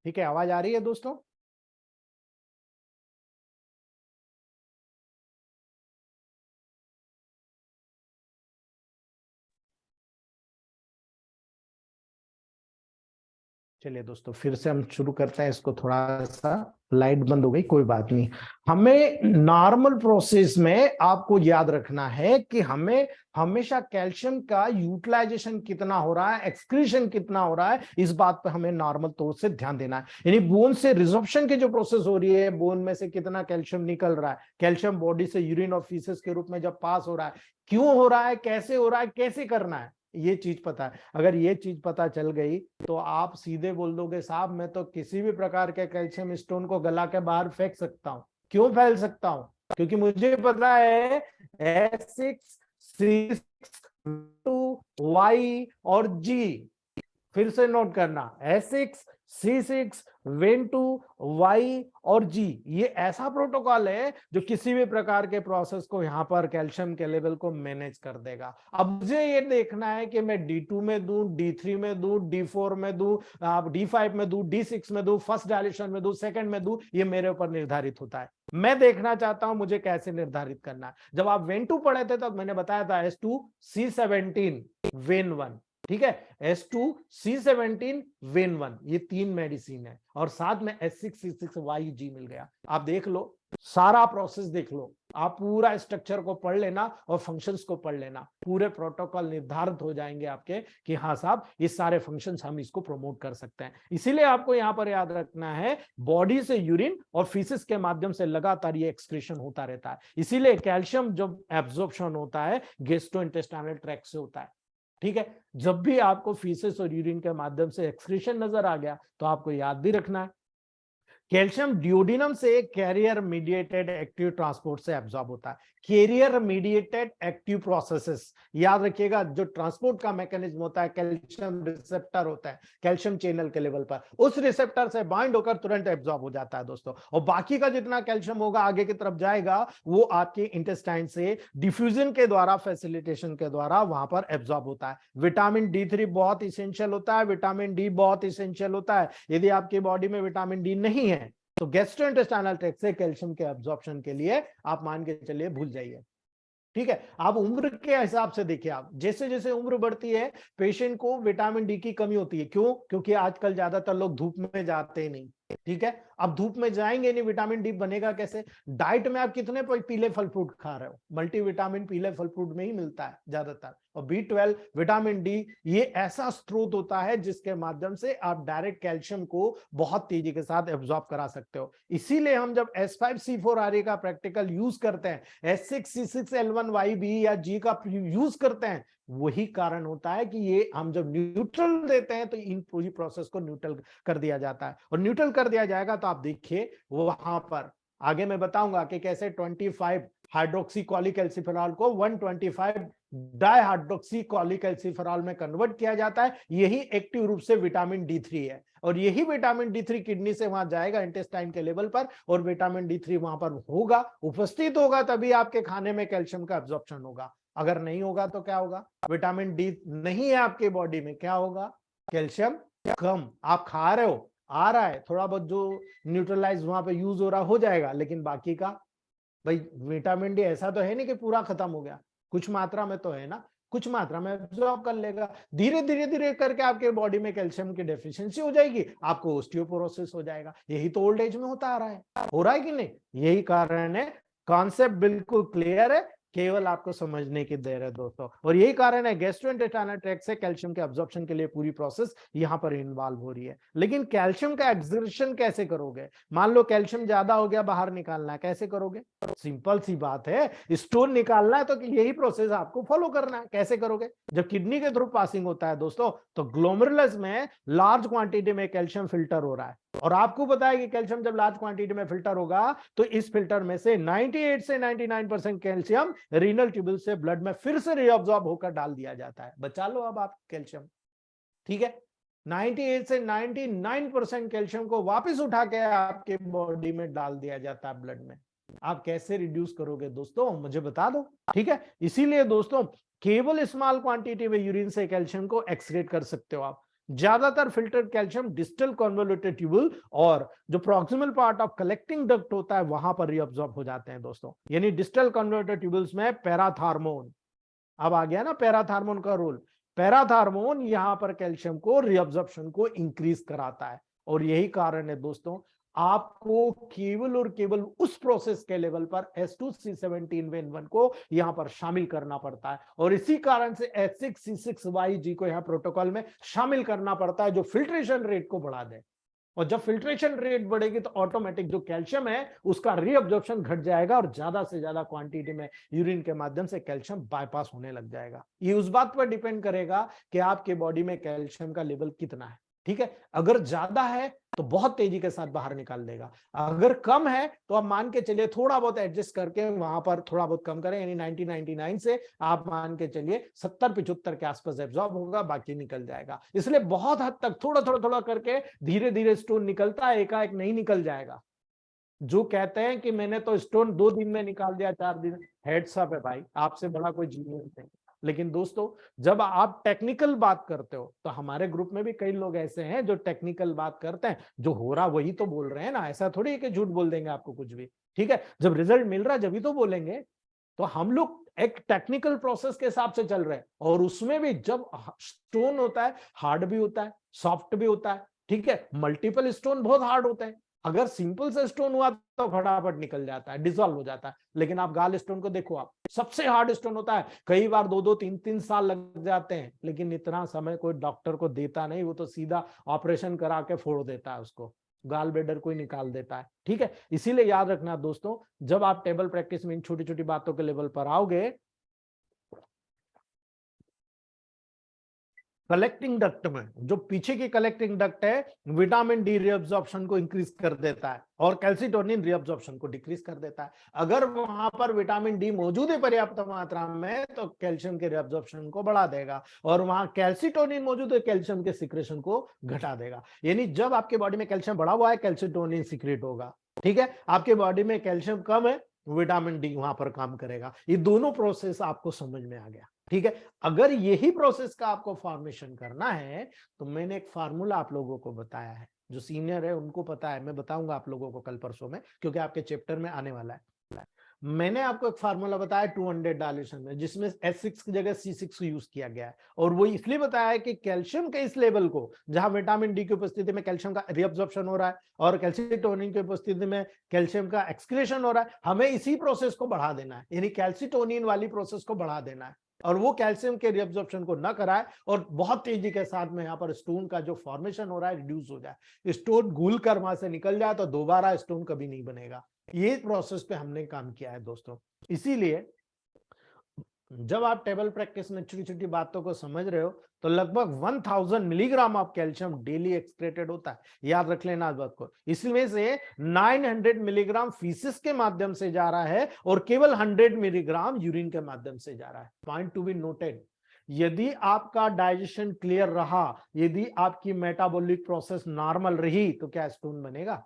ठीक है, आवाज आ रही है दोस्तों? चलिए दोस्तों फिर से हम शुरू करते हैं इसको। थोड़ा सा लाइट बंद हो गई, कोई बात नहीं। हमें नॉर्मल प्रोसेस में आपको याद रखना है कि हमें हमेशा कैल्शियम का यूटिलाइजेशन कितना हो रहा है, एक्सक्रीशन कितना हो रहा है, इस बात पे हमें नॉर्मल तौर से ध्यान देना है। यानी बोन से रिजॉर्प्शन की जो प्रोसेस हो रही है, बोन में से कितना कैल्शियम निकल रहा है, कैल्शियम बॉडी से यूरिन और फीसेस के रूप में जब पास हो रहा है, क्यों हो रहा है, कैसे हो रहा है, कैसे करना है, ये चीज पता है। अगर ये चीज पता चल गई तो आप सीधे बोल दोगे साहब मैं तो किसी भी प्रकार के कैल्शियम स्टोन को गला के बाहर फेंक सकता हूं। क्यों फैल सकता हूं? क्योंकि मुझे पता है S6C6 और G, फिर से नोट करना, S6C6 Wnt Y और G, ये ऐसा प्रोटोकॉल है जो किसी भी प्रकार के प्रोसेस को यहां पर कैल्शियम के लेवल को मैनेज कर देगा। अब मुझे ये देखना है कि मैं D2 में दूं, D3 में दूं, D4 में दूं, D5 में दूं, D6 में दूं, फर्स्ट डायलेशन में दूं, सेकंड में दूं, ये मेरे ऊपर निर्धारित होता है। मैं देखना चाहता हूं मुझे कैसे निर्धारित करना है। जब आप वेन 2 पढ़े थे तब मैंने बताया था S2C17 वेन 1, ठीक है, S2C17 वेन 1, ये 3 मेडिसिन है और साथ में S6C6YG मिल गया। आप देख लो, सारा प्रोसेस देख लो, आप पूरा स्ट्रक्चर को पढ़ लेना और फंक्शंस को पढ़ लेना, पूरे प्रोटोकॉल निर्धारित हो जाएंगे आपके कि हाँ साहब ये सारे फंक्शंस हम इसको प्रमोट कर सकते हैं। इसीलिए आपको यहां पर याद रखना है बॉडी से यूरिन और फीसिस के माध्यम से लगातार ये एक्सक्रीशन होता रहता है। इसीलिए कैल्शियम जब एब्जॉर्प्शन होता है गैस्ट्रोइंटेस्टाइनल ट्रैक्ट से होता है, ठीक है। जब भी आपको फीसेस और यूरिन के माध्यम से एक्सक्रीशन नजर आ गया तो आपको याद भी रखना है कैल्शियम ड्यूडिनम से कैरियर मीडिएटेड एक्टिव ट्रांसपोर्ट से एब्जॉर्ब होता है। कैरियर मीडिएटेड एक्टिव प्रोसेसेस, याद रखिएगा, जो ट्रांसपोर्ट का मैकेनिज्म होता है, कैल्शियम रिसेप्टर होता है कैल्शियम चैनल के लेवल पर, उस रिसेप्टर से बाइंड होकर तुरंत एब्जॉर्ब हो जाता है दोस्तों। और बाकी का जितना कैल्शियम होगा आगे की तरफ जाएगा वो आपके इंटेस्टाइन से डिफ्यूजन के द्वारा, फैसिलिटेशन के द्वारा वहां पर एब्जॉर्ब होता है। विटामिन D3 बहुत इसेंशियल होता है, विटामिन डी बहुत इसेंशियल होता है। यदि आपकी बॉडी में विटामिन डी नहीं है तो गैस्ट्रोइंटेस्टाइनल ट्रैक्ट से कैल्शियम के एब्जॉर्प्शन के लिए आप मान के चलिए भूल जाइए, ठीक है। आप उम्र के हिसाब से देखिए, आप जैसे जैसे उम्र बढ़ती है पेशेंट को विटामिन डी की कमी होती है। क्यों? क्योंकि आजकल ज्यादातर लोग धूप में जाते नहीं, ठीक है। अब धूप में जाएंगे नहीं, विटामिन डी बनेगा कैसे? डाइट में आप कितने पीले फल फ्रूट खा रहे हो? मल्टीविटामिन पीले फल फ्रूट में ही मिलता है ज्यादातर। और B12, विटामिन डी, ये ऐसा स्रोत होता है जिसके माध्यम से आप डायरेक्ट कैल्शियम को बहुत तेजी के साथ एब्जॉर्ब करा सकते हो। इसीलिए हम जब S5C4RA का प्रैक्टिकल यूज करते हैं, S6C6L1YB या G का यूज करते हैं, वही कारण होता है कि ये हम जब न्यूट्रल देते हैं तो इन पूरी प्रोसेस को न्यूट्रल कर दिया जाता है। और न्यूट्रल कर दिया जाएगा तो आप देखिए वहां पर आगे मैं बताऊंगा कि कैसे 25 हाइड्रोक्सीक्लोरोक्वेल्सिफेरॉल को 125 डाइहाइड्रोक्सीक्लोरोक्वेल्सिफेरॉल में कन्वर्ट किया जाता है। यही एक्टिव रूप से विटामिन D3 है और यही विटामिन D3 किडनी से वहां जाएगा इंटेस्टाइन के लेवल पर और विटामिन D3 वहां पर होगा, उपस्थित होगा, तभी आपके खाने में कैल्शियम का एब्जॉर्प्शन होगा। अगर नहीं होगा तो क्या होगा? विटामिन डी नहीं है आपके बॉडी में, क्या होगा? कैल्शियम कम। आप खा रहे हो, आ रहा है थोड़ा बहुत, जो न्यूट्रलाइज वहां पे यूज हो रहा हो जाएगा, लेकिन बाकी का भाई विटामिन डी ऐसा तो है नहीं कि पूरा खत्म हो गया, कुछ मात्रा में तो है ना, कुछ मात्रा में एब्जॉर्ब कर लेगा। धीरे धीरे धीरे करके आपके बॉडी में कैल्शियम की डेफिशिएंसी हो जाएगी, आपको ऑस्टियोपोरोसिस हो जाएगा। यही तो ओल्ड एज में होता आ रहा है, हो रहा है कि नहीं? यही कारण है। कॉन्सेप्ट बिल्कुल क्लियर है, केवल आपको समझने की देर है दोस्तों। और यही कारण है गैस्ट्रोइंटेस्टाइनल ट्रैक्ट से कैल्शियम के एब्जॉर्प्शन के लिए पूरी प्रोसेस यहां पर इन्वॉल्व हो रही है। लेकिन कैल्शियम का एक्सर्शन कैसे करोगे? मान लो कैल्शियम ज्यादा हो गया, बाहर निकालना है, कैसे करोगे? सिंपल सी बात है, स्टोन निकालना है तो यही प्रोसेस आपको फॉलो करना है। कैसे करोगे? जब किडनी के थ्रू पासिंग होता है दोस्तों तो ग्लोमेरुलस में लार्ज क्वांटिटी में कैल्शियम फिल्टर हो रहा है। और आपको पता है कि कैल्शियम जब लार्ज क्वांटिटी में फिल्टर होगा तो इस फिल्टर में से 98 से 99% कैल्शियम रीनल ट्यूबुल से ब्लड में फिर से रीअब्सॉर्ब होकर डाल दिया जाता है। बचा लो अब आप कैल्शियम, ठीक है। 98 से 99% कैल्शियम को वापस उठा के आपके बॉडी में डाल दिया जाता है ब्लड में। आप कैसे रिड्यूस करोगे दोस्तों, मुझे बता दो, ठीक है। इसीलिए दोस्तों केवल स्मॉल क्वांटिटी में यूरिन से कैल्शियम को एक्सक्रीट कर सकते हो आप। ज्यादातर filtered calcium distal convoluted tubule और जो proximal part of collecting duct होता है वहां पर रीअब्सॉर्ब हो जाते हैं दोस्तों। यानी डिस्टल कन्वोल्यूटेड ट्यूबुल्स में पैराथार्मोन, अब आ गया ना पैराथार्मोन का रोल। पैराथार्मोन यहाँ पर कैल्शियम को रीअब्जॉर्प्शन को इंक्रीज कराता है। और यही कारण है दोस्तों, आपको केवल और केवल उस प्रोसेस के लेवल पर S2C17 को यहां पर शामिल करना पड़ता है। और इसी कारण से H6C6YG को यहां प्रोटोकॉल में शामिल करना पड़ता है, जो फिल्ट्रेशन रेट को बढ़ा दे। और जब फिल्ट्रेशन रेट बढ़ेगी तो ऑटोमेटिक जो कैल्शियम है उसका रीअब्जॉर्प्शन घट जाएगा और ज्यादा से ज्यादा क्वांटिटी में यूरिन के माध्यम से कैल्शियम बाईपास होने लग जाएगा। ये उस बात पर डिपेंड करेगा कि आपके बॉडी में कैल्शियम का लेवल कितना है। ठीक है, अगर ज्यादा है तो बहुत तेजी के साथ बाहर निकाल देगा, अगर कम है तो आप मान के चलिए थोड़ा बहुत एडजस्ट करके वहां पर थोड़ा बहुत कम करें, यानी 1999 से आप मान के चलिए 70-75 के आसपास एब्जॉर्ब होगा, बाकी निकल जाएगा। इसलिए बहुत हद तक थोड़ा थोड़ा थोड़ा करके धीरे धीरे स्टोन निकलता है, एकाएक नहीं निकल जाएगा। जो कहते हैं कि मैंने तो स्टोन 2 दिन में निकाल दिया, 4 दिन, हेड्स अप है भाई, आपसे बड़ा कोई जीनियस नहीं। लेकिन दोस्तों, जब आप टेक्निकल बात करते हो तो हमारे ग्रुप में भी कई लोग ऐसे हैं जो टेक्निकल बात करते हैं, जो हो रहा वही तो बोल रहे हैं ना, ऐसा थोड़ी है कि झूठ बोल देंगे आपको कुछ भी। ठीक है, जब रिजल्ट मिल रहा है जब ही तो बोलेंगे। तो हम लोग एक टेक्निकल प्रोसेस के हिसाब से चल रहे हैं, और उसमें भी जब स्टोन होता है, हार्ड भी होता है, सॉफ्ट भी होता है। ठीक है, मल्टीपल स्टोन बहुत हार्ड होते हैं, अगर सिंपल से स्टोन हुआ तो फटाफट निकल जाता है, डिसॉल्व हो जाता है। लेकिन आप गाल स्टोन को देखो, आप सबसे हार्ड स्टोन होता है, कई बार 2-2, 3-3 साल लग जाते हैं, लेकिन इतना समय कोई डॉक्टर को देता नहीं, वो तो सीधा ऑपरेशन करा के फोड़ देता है उसको, गाल ब्लेडर को ही निकाल देता है। ठीक है, इसीलिए याद रखना दोस्तों, जब आप टेबल प्रैक्टिस में इन छोटी छोटी बातों के लेवल पर आओगे, कलेक्टिंग डक्ट में जो पीछे की कलेक्टिंग डक्ट है, विटामिन डी रीअब्जॉर्प्शन को इंक्रीज कर देता है और कैल्सिटोनिन रीअब्जॉर्प्शन को डिक्रीज कर देता है। अगर वहां पर विटामिन डी मौजूद है पर्याप्त मात्रा में तो कैल्शियम के रीअब्जॉर्प्शन को बढ़ा देगा, और वहां कैल्सिटोनिन मौजूद है कैल्शियम के सिक्रेशन को घटा देगा। यानी जब आपके बॉडी में कैल्शियम बढ़ा हुआ है, कैल्सिटोनिन सिक्रेट होगा। ठीक है, आपके बॉडी में कैल्शियम कम है, विटामिन डी वहां पर काम करेगा। ये दोनों प्रोसेस आपको समझ में आ गया। ठीक है, अगर यही प्रोसेस का आपको फॉर्मेशन करना है तो मैंने एक फार्मूला आप लोगों को बताया है, जो सीनियर है उनको पता है, मैं बताऊंगा आप लोगों को कल परसों में, क्योंकि आपके चैप्टर में आने वाला है। मैंने आपको एक फार्मूला बताया 200 डायल्यूशन में, जिसमें S6 की जगह C6 यूज किया गया है, और वो इसलिए बताया है कि कैल्शियम के इस लेवल को, जहां विटामिन डी की उपस्थिति में कैल्शियम का रीअब्जॉर्प्शन हो रहा है और कैल्सिटोनिन की उपस्थिति में कैल्शियम का एक्सक्रीशन हो रहा है, हमें इसी प्रोसेस को बढ़ा देना है, यानी कैल्सिटोनिन वाली प्रोसेस को बढ़ा देना है, और वो कैल्शियम के रीअब्जॉर्प्शन को न कराए और बहुत तेजी के साथ में यहाँ पर स्टोन का जो फॉर्मेशन हो रहा है रिड्यूस हो जाए, स्टोन घुल कर वहां से निकल जाए तो दोबारा स्टोन कभी नहीं बनेगा। ये प्रोसेस पे हमने काम किया है दोस्तों। इसीलिए जब आप टेबल प्रैक्टिस में छोटी छोटी बातों को समझ रहे हो तो लगभग 1000 मिलीग्राम ऑफ कैल्शियम डेली एक्सक्रेटेड होता है, याद रख लेना इस बात को। इसमें से 900 मिलीग्राम फीसिस के माध्यम से जा रहा है और केवल 100 मिलीग्राम यूरिन के माध्यम से जा रहा है। पॉइंट टू बी नोटेड, यदि आपका डाइजेशन क्लियर रहा, यदि आपकी मेटाबॉलिक प्रोसेस नॉर्मल रही तो क्या स्टोन बनेगा?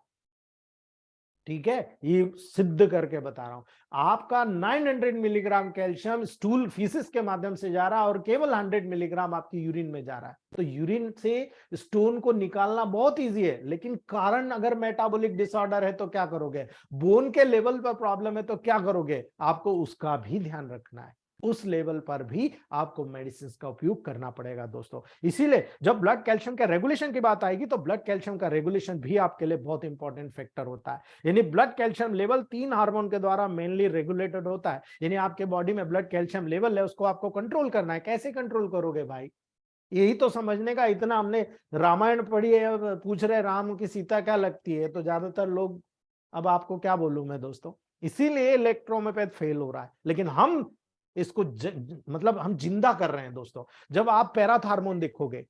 ठीक है, ये सिद्ध करके बता रहा हूं। आपका 900 मिलीग्राम कैल्शियम स्टूल फीसिस के माध्यम से जा रहा है और केवल 100 मिलीग्राम आपकी यूरिन में जा रहा है, तो यूरिन से स्टोन को निकालना बहुत इजी है। लेकिन कारण अगर मेटाबॉलिक डिसऑर्डर है तो क्या करोगे, बोन के लेवल पर प्रॉब्लम है तो क्या करोगे, आपको उसका भी ध्यान रखना है, उस लेवल पर भी आपको मेडिसिन का उपयोग करना पड़ेगा दोस्तों। इसीलिए जब ब्लड कैल्शियम के रेगुलेशन की बात आएगी तो ब्लड कैल्शियम का रेगुलेशन भी आपके लिए बहुत इंपॉर्टेंट फैक्टर होता है। यानी ब्लड कैल्शियम लेवल 3 हार्मोन के द्वारा मेनली रेगुलेटेड होता है, यानी आपके बॉडी में ब्लड कैल्शियम लेवल है उसको आपको कंट्रोल करना है। कैसे कंट्रोल करोगे भाई, यही तो समझने का, इतना हमने रामायण पढ़ी है और पूछ रहे राम की सीता क्या लगती है, तो ज्यादातर लोग, अब आपको क्या बोलूं मैं दोस्तों। इसीलिए इलेक्ट्रोमेपैथ फेल हो रहा है, लेकिन हम इसको मतलब हम जिंदा कर रहे हैं दोस्तों। जब आप पैराथार्मोन देखोगे,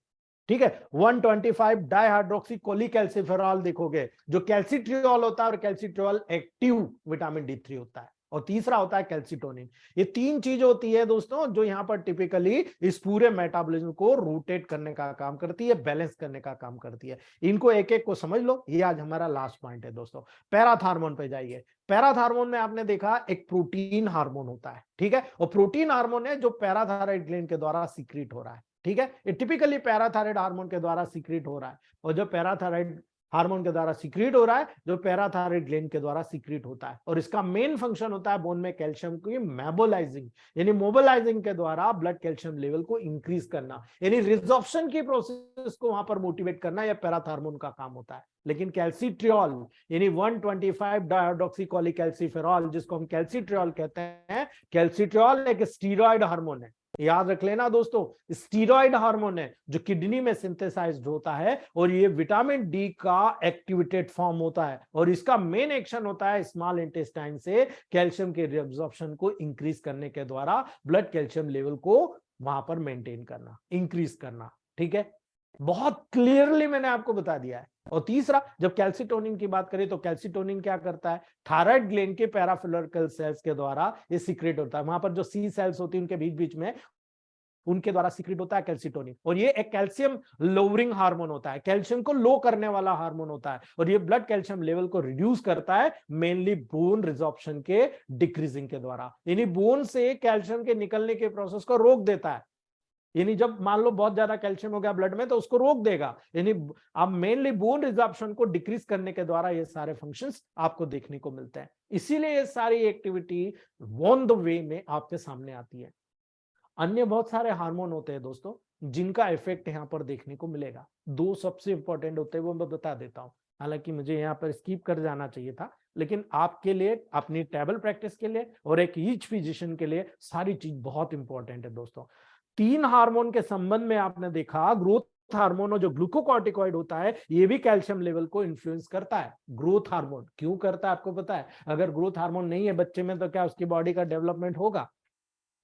ठीक है, 125 डाइहाइड्रोक्सी कोलिकैल्सिफेरॉल देखोगे, जो कैल्सिट्रियोल होता है और कैल्सिट्रियोल एक्टिव विटामिन D3 होता है, और तीसरा होता है कैल्सिटोनिन। ये 3 चीज होती है दोस्तों जो यहां पर टिपिकली इस पूरे मेटाबॉलिज्म को रोटेट करने का काम करती है, बैलेंस करने का काम करती है। इनको एक एक को समझ लो, ये आज हमारा लास्ट पॉइंट है दोस्तों। पैराथार्मोन पे जाइए। पैराथार्मोन में आपने देखा एक प्रोटीन हार्मोन होता है, ठीक है, और प्रोटीन हार्मोन है जो पैराथायराइड ग्लैंड के द्वारा सीक्रेट हो रहा है। ठीक है, ये टिपिकली पैराथायराइड हार्मोन के द्वारा सीक्रेट हो रहा है, और जो पैराथायराइड हार्मोन के द्वारा सीक्रेट हो रहा है, जो पैराथायरॉइड ग्लैंड के द्वारा सीक्रेट होता है, और इसका मेन फंक्शन होता है बोन में कैल्शियम की मेटाबोलाइजिंग, यानी मोबिलाइजिंग के द्वारा ब्लड कैल्शियम लेवल को इंक्रीज करना, यानी रिजॉर्प्शन की प्रोसेस को वहां पर मोटिवेट करना, यह पैराथार्मोन का काम होता है। लेकिन कैल्सिट्रियोल यानी 125 डाइऑक्सीकोलीकैल्सिफेरॉल, जिसको हम कैल्सिट्रियोल कहते हैं, कैल्सिट्रियोल एक स्टीरॉयड हार्मोन है, याद रख लेना दोस्तों, स्टीरॉयड हार्मोन है जो किडनी में सिंथेसाइज्ड होता है, और ये विटामिन डी का एक्टिवेटेड फॉर्म होता है, और इसका मेन एक्शन होता है स्मॉल इंटेस्टाइन से कैल्शियम के रिअब्जॉर्प्शन को इंक्रीज करने के द्वारा ब्लड कैल्शियम लेवल को वहां पर मेंटेन करना, इंक्रीज करना। ठीक है, बहुत क्लियरली मैंने आपको बता दिया है। और तीसरा, जब कैल्सिटोनिन की बात करें तो कैल्सिटोनिन क्या करता है, थायराइड ग्लैंड के पैराफिलरिकल सेल्स के द्वारा ये सीक्रेट होता है, वहां पर जो सी सेल्स होती है उनके बीच बीच में, उनके द्वारा सीक्रेट होता है कैल्सिटोनिन, और ये एक कैल्शियम लोअरिंग हार्मोन होता है, कैल्शियम को लो करने वाला हार्मोन होता है, और ये ब्लड कैल्शियम लेवल को रिड्यूस करता है मेनली बोन रिजॉर्प्शन के डिक्रीजिंग के द्वारा, यानी बोन से कैल्शियम के निकलने के प्रोसेस को रोक देता है, यानी जब मान लो बहुत ज्यादा कैल्शियम हो गया ब्लड में तो उसको रोक देगा, यानी आप मेनली बोन रिजॉर्प्शन को डिक्रीज करने के द्वारा ये सारे फंक्शंस आपको देखने को मिलते हैं, इसीलिए ये सारी एक्टिविटी ऑन द वे में आपके सामने आती है। अन्य बहुत सारे हार्मोन होते हैं दोस्तों जिनका इफेक्ट यहाँ पर देखने को मिलेगा, दो सबसे इंपॉर्टेंट होते हैं वो मैं बता देता हूँ, हालांकि मुझे यहाँ पर स्किप कर जाना चाहिए था, लेकिन आपके लिए अपनी टेबल प्रैक्टिस के लिए और एक ईच फिजिशियन के लिए सारी चीज बहुत इंपॉर्टेंट है दोस्तों। 3 हार्मोन के संबंध में आपने देखा, ग्रोथ हार्मोन और जो ग्लूकोकॉर्टिकॉइड होता है ये भी कैल्शियम लेवल को इन्फ्लुएंस करता है। ग्रोथ हार्मोन क्यों करता है आपको पता है, अगर ग्रोथ हार्मोन नहीं है बच्चे में तो क्या उसकी बॉडी का डेवलपमेंट होगा,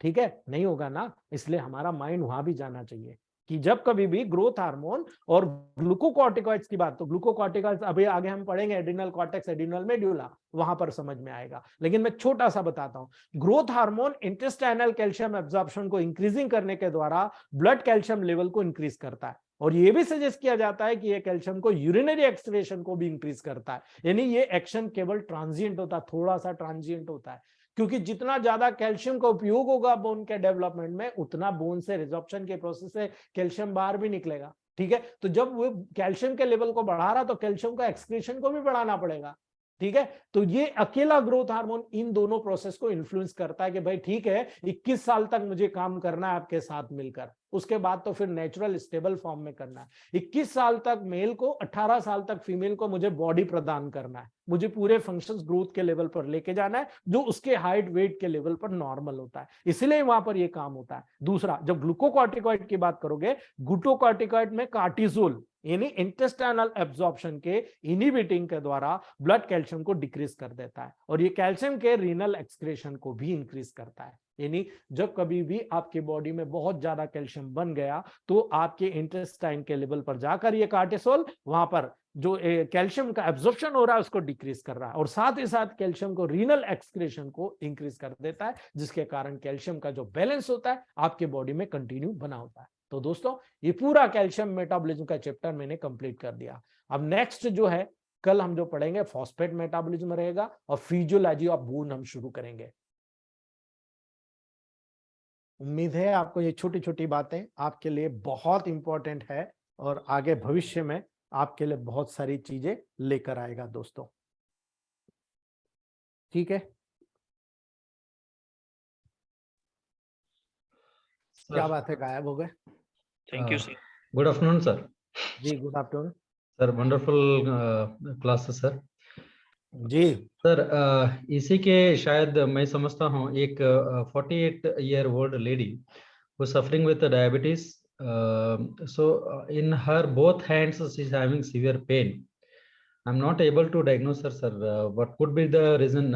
ठीक है, नहीं होगा ना, इसलिए हमारा माइंड वहां भी जाना चाहिए कि जब कभी भी ग्रोथ हार्मोन और ग्लूकोकॉर्टिकॉइड्स की बात, तो ग्लूकोकॉर्टिकॉइड्स अभी आगे हम पढ़ेंगे, एड्रिनल कॉर्टेक्स, एड्रिनल मेड्यूला, वहां पर समझ में आएगा, लेकिन मैं छोटा सा बताता हूं। Growth hormone intestinal calcium absorption को इंक्रीजिंग करने के द्वारा ब्लड कैल्शियम लेवल को इंक्रीज करता है, और ये भी सजेस्ट किया जाता है कि ये कैल्शियम को यूरिनरी एक्सक्रीशन को भी इंक्रीज करता है, यानी ये एक्शन केवल ट्रांजिएंट होता है, थोड़ा सा ट्रांजिएंट होता है, क्योंकि जितना ज्यादा कैल्शियम का उपयोग होगा बोन के डेवलपमेंट में उतना बोन से रिजॉर्प्शन के प्रोसेस से कैल्शियम बाहर भी निकलेगा। ठीक है, तो जब वो कैल्शियम के लेवल को बढ़ा रहा तो कैल्शियम का एक्सक्रीशन को भी बढ़ाना पड़ेगा। ठीक है, तो ये अकेला ग्रोथ हार्मोन इन दोनों प्रोसेस को इन्फ्लुएंस करता है कि भाई ठीक है 21 साल तक मुझे काम करना है आपके साथ मिलकर, उसके बाद तो फिर नेचुरल स्टेबल फॉर्म में करना है, 21 साल तक मेल को, 18 साल तक फीमेल को मुझे बॉडी प्रदान करना है, मुझे पूरे फंक्शंस ग्रोथ के लेवल पर लेके जाना है जो उसके हाइट वेट के लेवल पर नॉर्मल होता है, इसलिए वहां पर ये काम होता है। दूसरा, जब ग्लूकोकॉर्टिकॉइड की बात करोगे, ग्लूकोकॉर्टिकॉइड में कार्टिसोल यानी इंटेस्टाइनल एब्जॉर्प्शन के इनहिबिटिंग के द्वारा ब्लड कैल्शियम को डिक्रीज कर देता है, और ये कैल्शियम के रीनल एक्सक्रीशन को भी इंक्रीज करता है, यानी जब कभी भी आपकी बॉडी में बहुत ज्यादा कैल्शियम बन गया तो आपके इंटेस्टाइन के लेवल पर जाकर ये कार्टिसोल वहां पर जो कैल्शियम का एब्जॉर्प्शन हो रहा है उसको डिक्रीज कर रहा है, और साथ ही साथ कैल्शियम को रीनल एक्सक्रीशन को इंक्रीज कर देता है, जिसके कारण कैल्शियम का जो बैलेंस होता है आपके बॉडी में कंटिन्यू बना होता है। तो दोस्तों ये पूरा कैल्शियम मेटाबॉलिज्म का चैप्टर मैंने कंप्लीट कर दिया। अब नेक्स्ट जो है कल हम जो पढ़ेंगे फॉस्फेट मेटाबॉलिज्म रहेगा और फिजियोलॉजी ऑफ बोन हम शुरू करेंगे। उम्मीद है आपको ये छोटी छोटी बातें आपके लिए बहुत इंपॉर्टेंट है और आगे भविष्य में आपके लिए बहुत सारी चीजें लेकर आएगा दोस्तों। ठीक है, क्या बात है, गायब हो गए? Thank you sir. Good afternoon sir. जी good afternoon sir wonderful classes sir. जी सर इसी के शायद मैं समझता हूँ एक 48-year-old lady who suffering with diabetes, so in her both hands she is having severe pain. I'm not able to diagnose her sir. What could be the reason?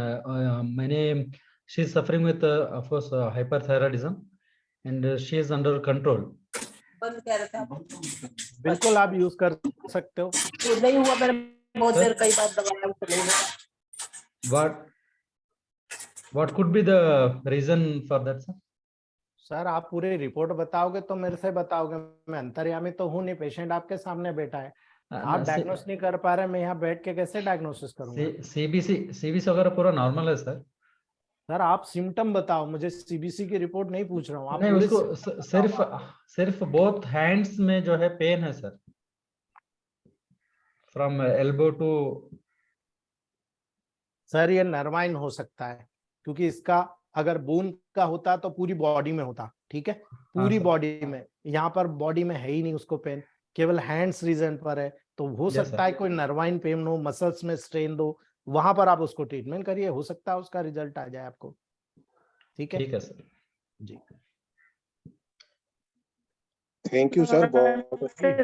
She is suffering with of course hyperthyroidism and she is under control. बिल्कुल आप use कर सकते हो। नहीं हुआ, मैंने बहुत देर कई बार दबाया। What could be the reason for that sir? Sir आप पूरी रिपोर्ट बताओगे तो मेरे से बताओगे, मैं अंतर्यामी तो हूँ नहीं, पेशेंट आपके सामने बैठा है, आप डायग्नोस नहीं कर पा रहे, मैं यहाँ बैठ के कैसे डायग्नोसिस करूंगा? सीबीसी वगैरह पूरा नॉर्मल है सर। सर आप सिम्टम बताओ, मुझे सीबीसी की रिपोर्ट नहीं पूछ रहा हूँ, आप नहीं उसको सिर्फ बोथ हैंड्स में जो है पेन है sir, from elbow to sir ये नर्वाइन हो सकता है, क्योंकि इसका अगर बोन का होता तो पूरी बॉडी में होता, ठीक है, पूरी सर। बॉडी में, यहाँ पर बॉडी में है ही नहीं उसको पेन, केवल हैंड्स रीजन पर है, तो हो Yes, सकता sir. है कोई नर्वाइन पेन हो, मसल्स में स्ट्रेन दो, वहां पर आप उसको ट्रीटमेंट करिए, हो सकता है उसका रिजल्ट आ जाए आपको। ठीक है ठीक है सर। जी। थैंक यू सर, बहुत sir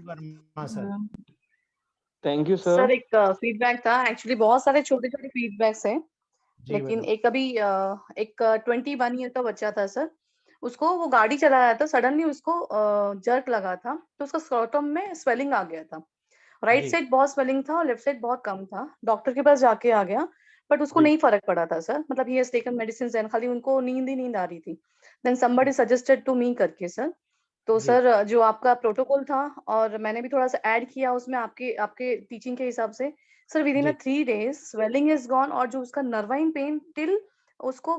Verma sir. Thank you sir sir. एक फीडबैक था, एक्चुअली बहुत सारे छोटे छोटे फीडबैक्स हैं, जी लेकिन मैडम। एक अभी एक 21 ईयर का बच्चा था सर, उसको वो गाड़ी चला रहा था, सडनली उसको जर्क लगा था, तो उसका स्क्रॉटम में स्वेलिंग आ गया था, राइट जी। साइड बहुत स्वेलिंग था और लेफ्ट साइड बहुत कम था, डॉक्टर के पास जाके आ गया, बट उसको जी। नहीं फर्क पड़ा था सर, मतलब he has taken medicine and खाली उनको नींद आ रही थी, then somebody suggested to me करके सर, तो जी। सर जो आपका प्रोटोकॉल था और मैंने भी थोड़ा सा ऐड किया उसमें आपके आपके टीचिंग के हिसाब से, सर विद इन जी। 3 days स्वेलिंग इज गॉन, और जो उसका नर्वाइन पेन टिल उसको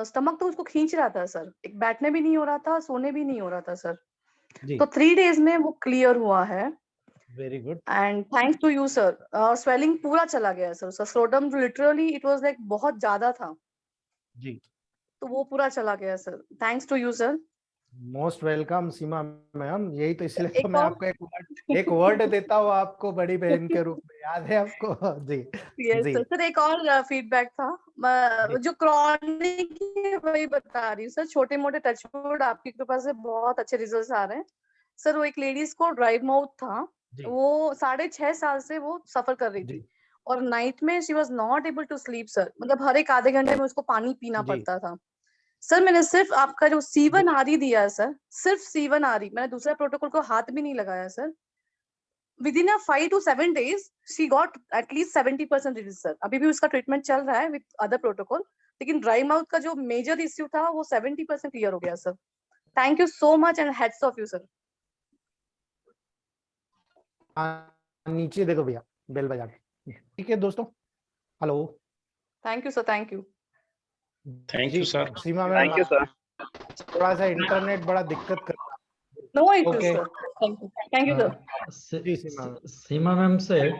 स्टमक तो उसको खींच रहा था सर, एक बैठने भी नहीं हो रहा था, सोने भी नहीं हो रहा था सर, जी। तो 3 days में वो क्लियर हुआ है, very good. And thanks to you sir, और स्वेलिंग पूरा चला गया सर, उसका scrotum literally it was like बहुत ज्यादा था, जी। तो वो पूरा चला गया सर, thanks to you sir. Most welcome Seema ma'am, यही तो इसलिए तो एक मैं और आपको एक वर्ड देता हूँ आपको बड़ी बहन के रूप में, याद है आपको? जी। यस जी। सर, सर एक और फीडबैक था, जी। जो क्रॉनिक है वही बता रही हूँ सर, छोटे मोटे टचवुड आपकी कृपा से बहुत अच्छे रिजल्ट्स आ रहे हैं सर, वो एक लेडीज को ड्राई माउथ था, जी। वो 6.5 साल से वो सफर कर रही जी। थी, और नाइट में she was not able to sleep sir, मतलब हर एक आधे घंटे में उसको पानी पीना जी। पड़ता था सर, मैंने सिर्फ आपका जो C1 आरी दिया है सर, सिर्फ C1 आरी, मैंने दूसरा प्रोटोकॉल को हाथ भी नहीं लगाया sir, within a 5 to 7 days she got at least 70% release sir, अभी भी उसका ट्रीटमेंट चल रहा है विद अदर प्रोटोकॉल, लेकिन ड्राई माउथ का जो मेजर इश्यू था वो 70% क्लियर हो गया sir, thank you so much and heads off you sir. नीचे देखो भैया, बेल बजा के। ठीक है दोस्तों, hello. Thank you sir, thank you. Thank you sir. Seema ma'am, thank you sir. थोड़ा सा इंटरनेट बड़ा दिक्कत कर no issues Okay. Sir, thank you sir. जी Seema ma'am. Seema ma'am said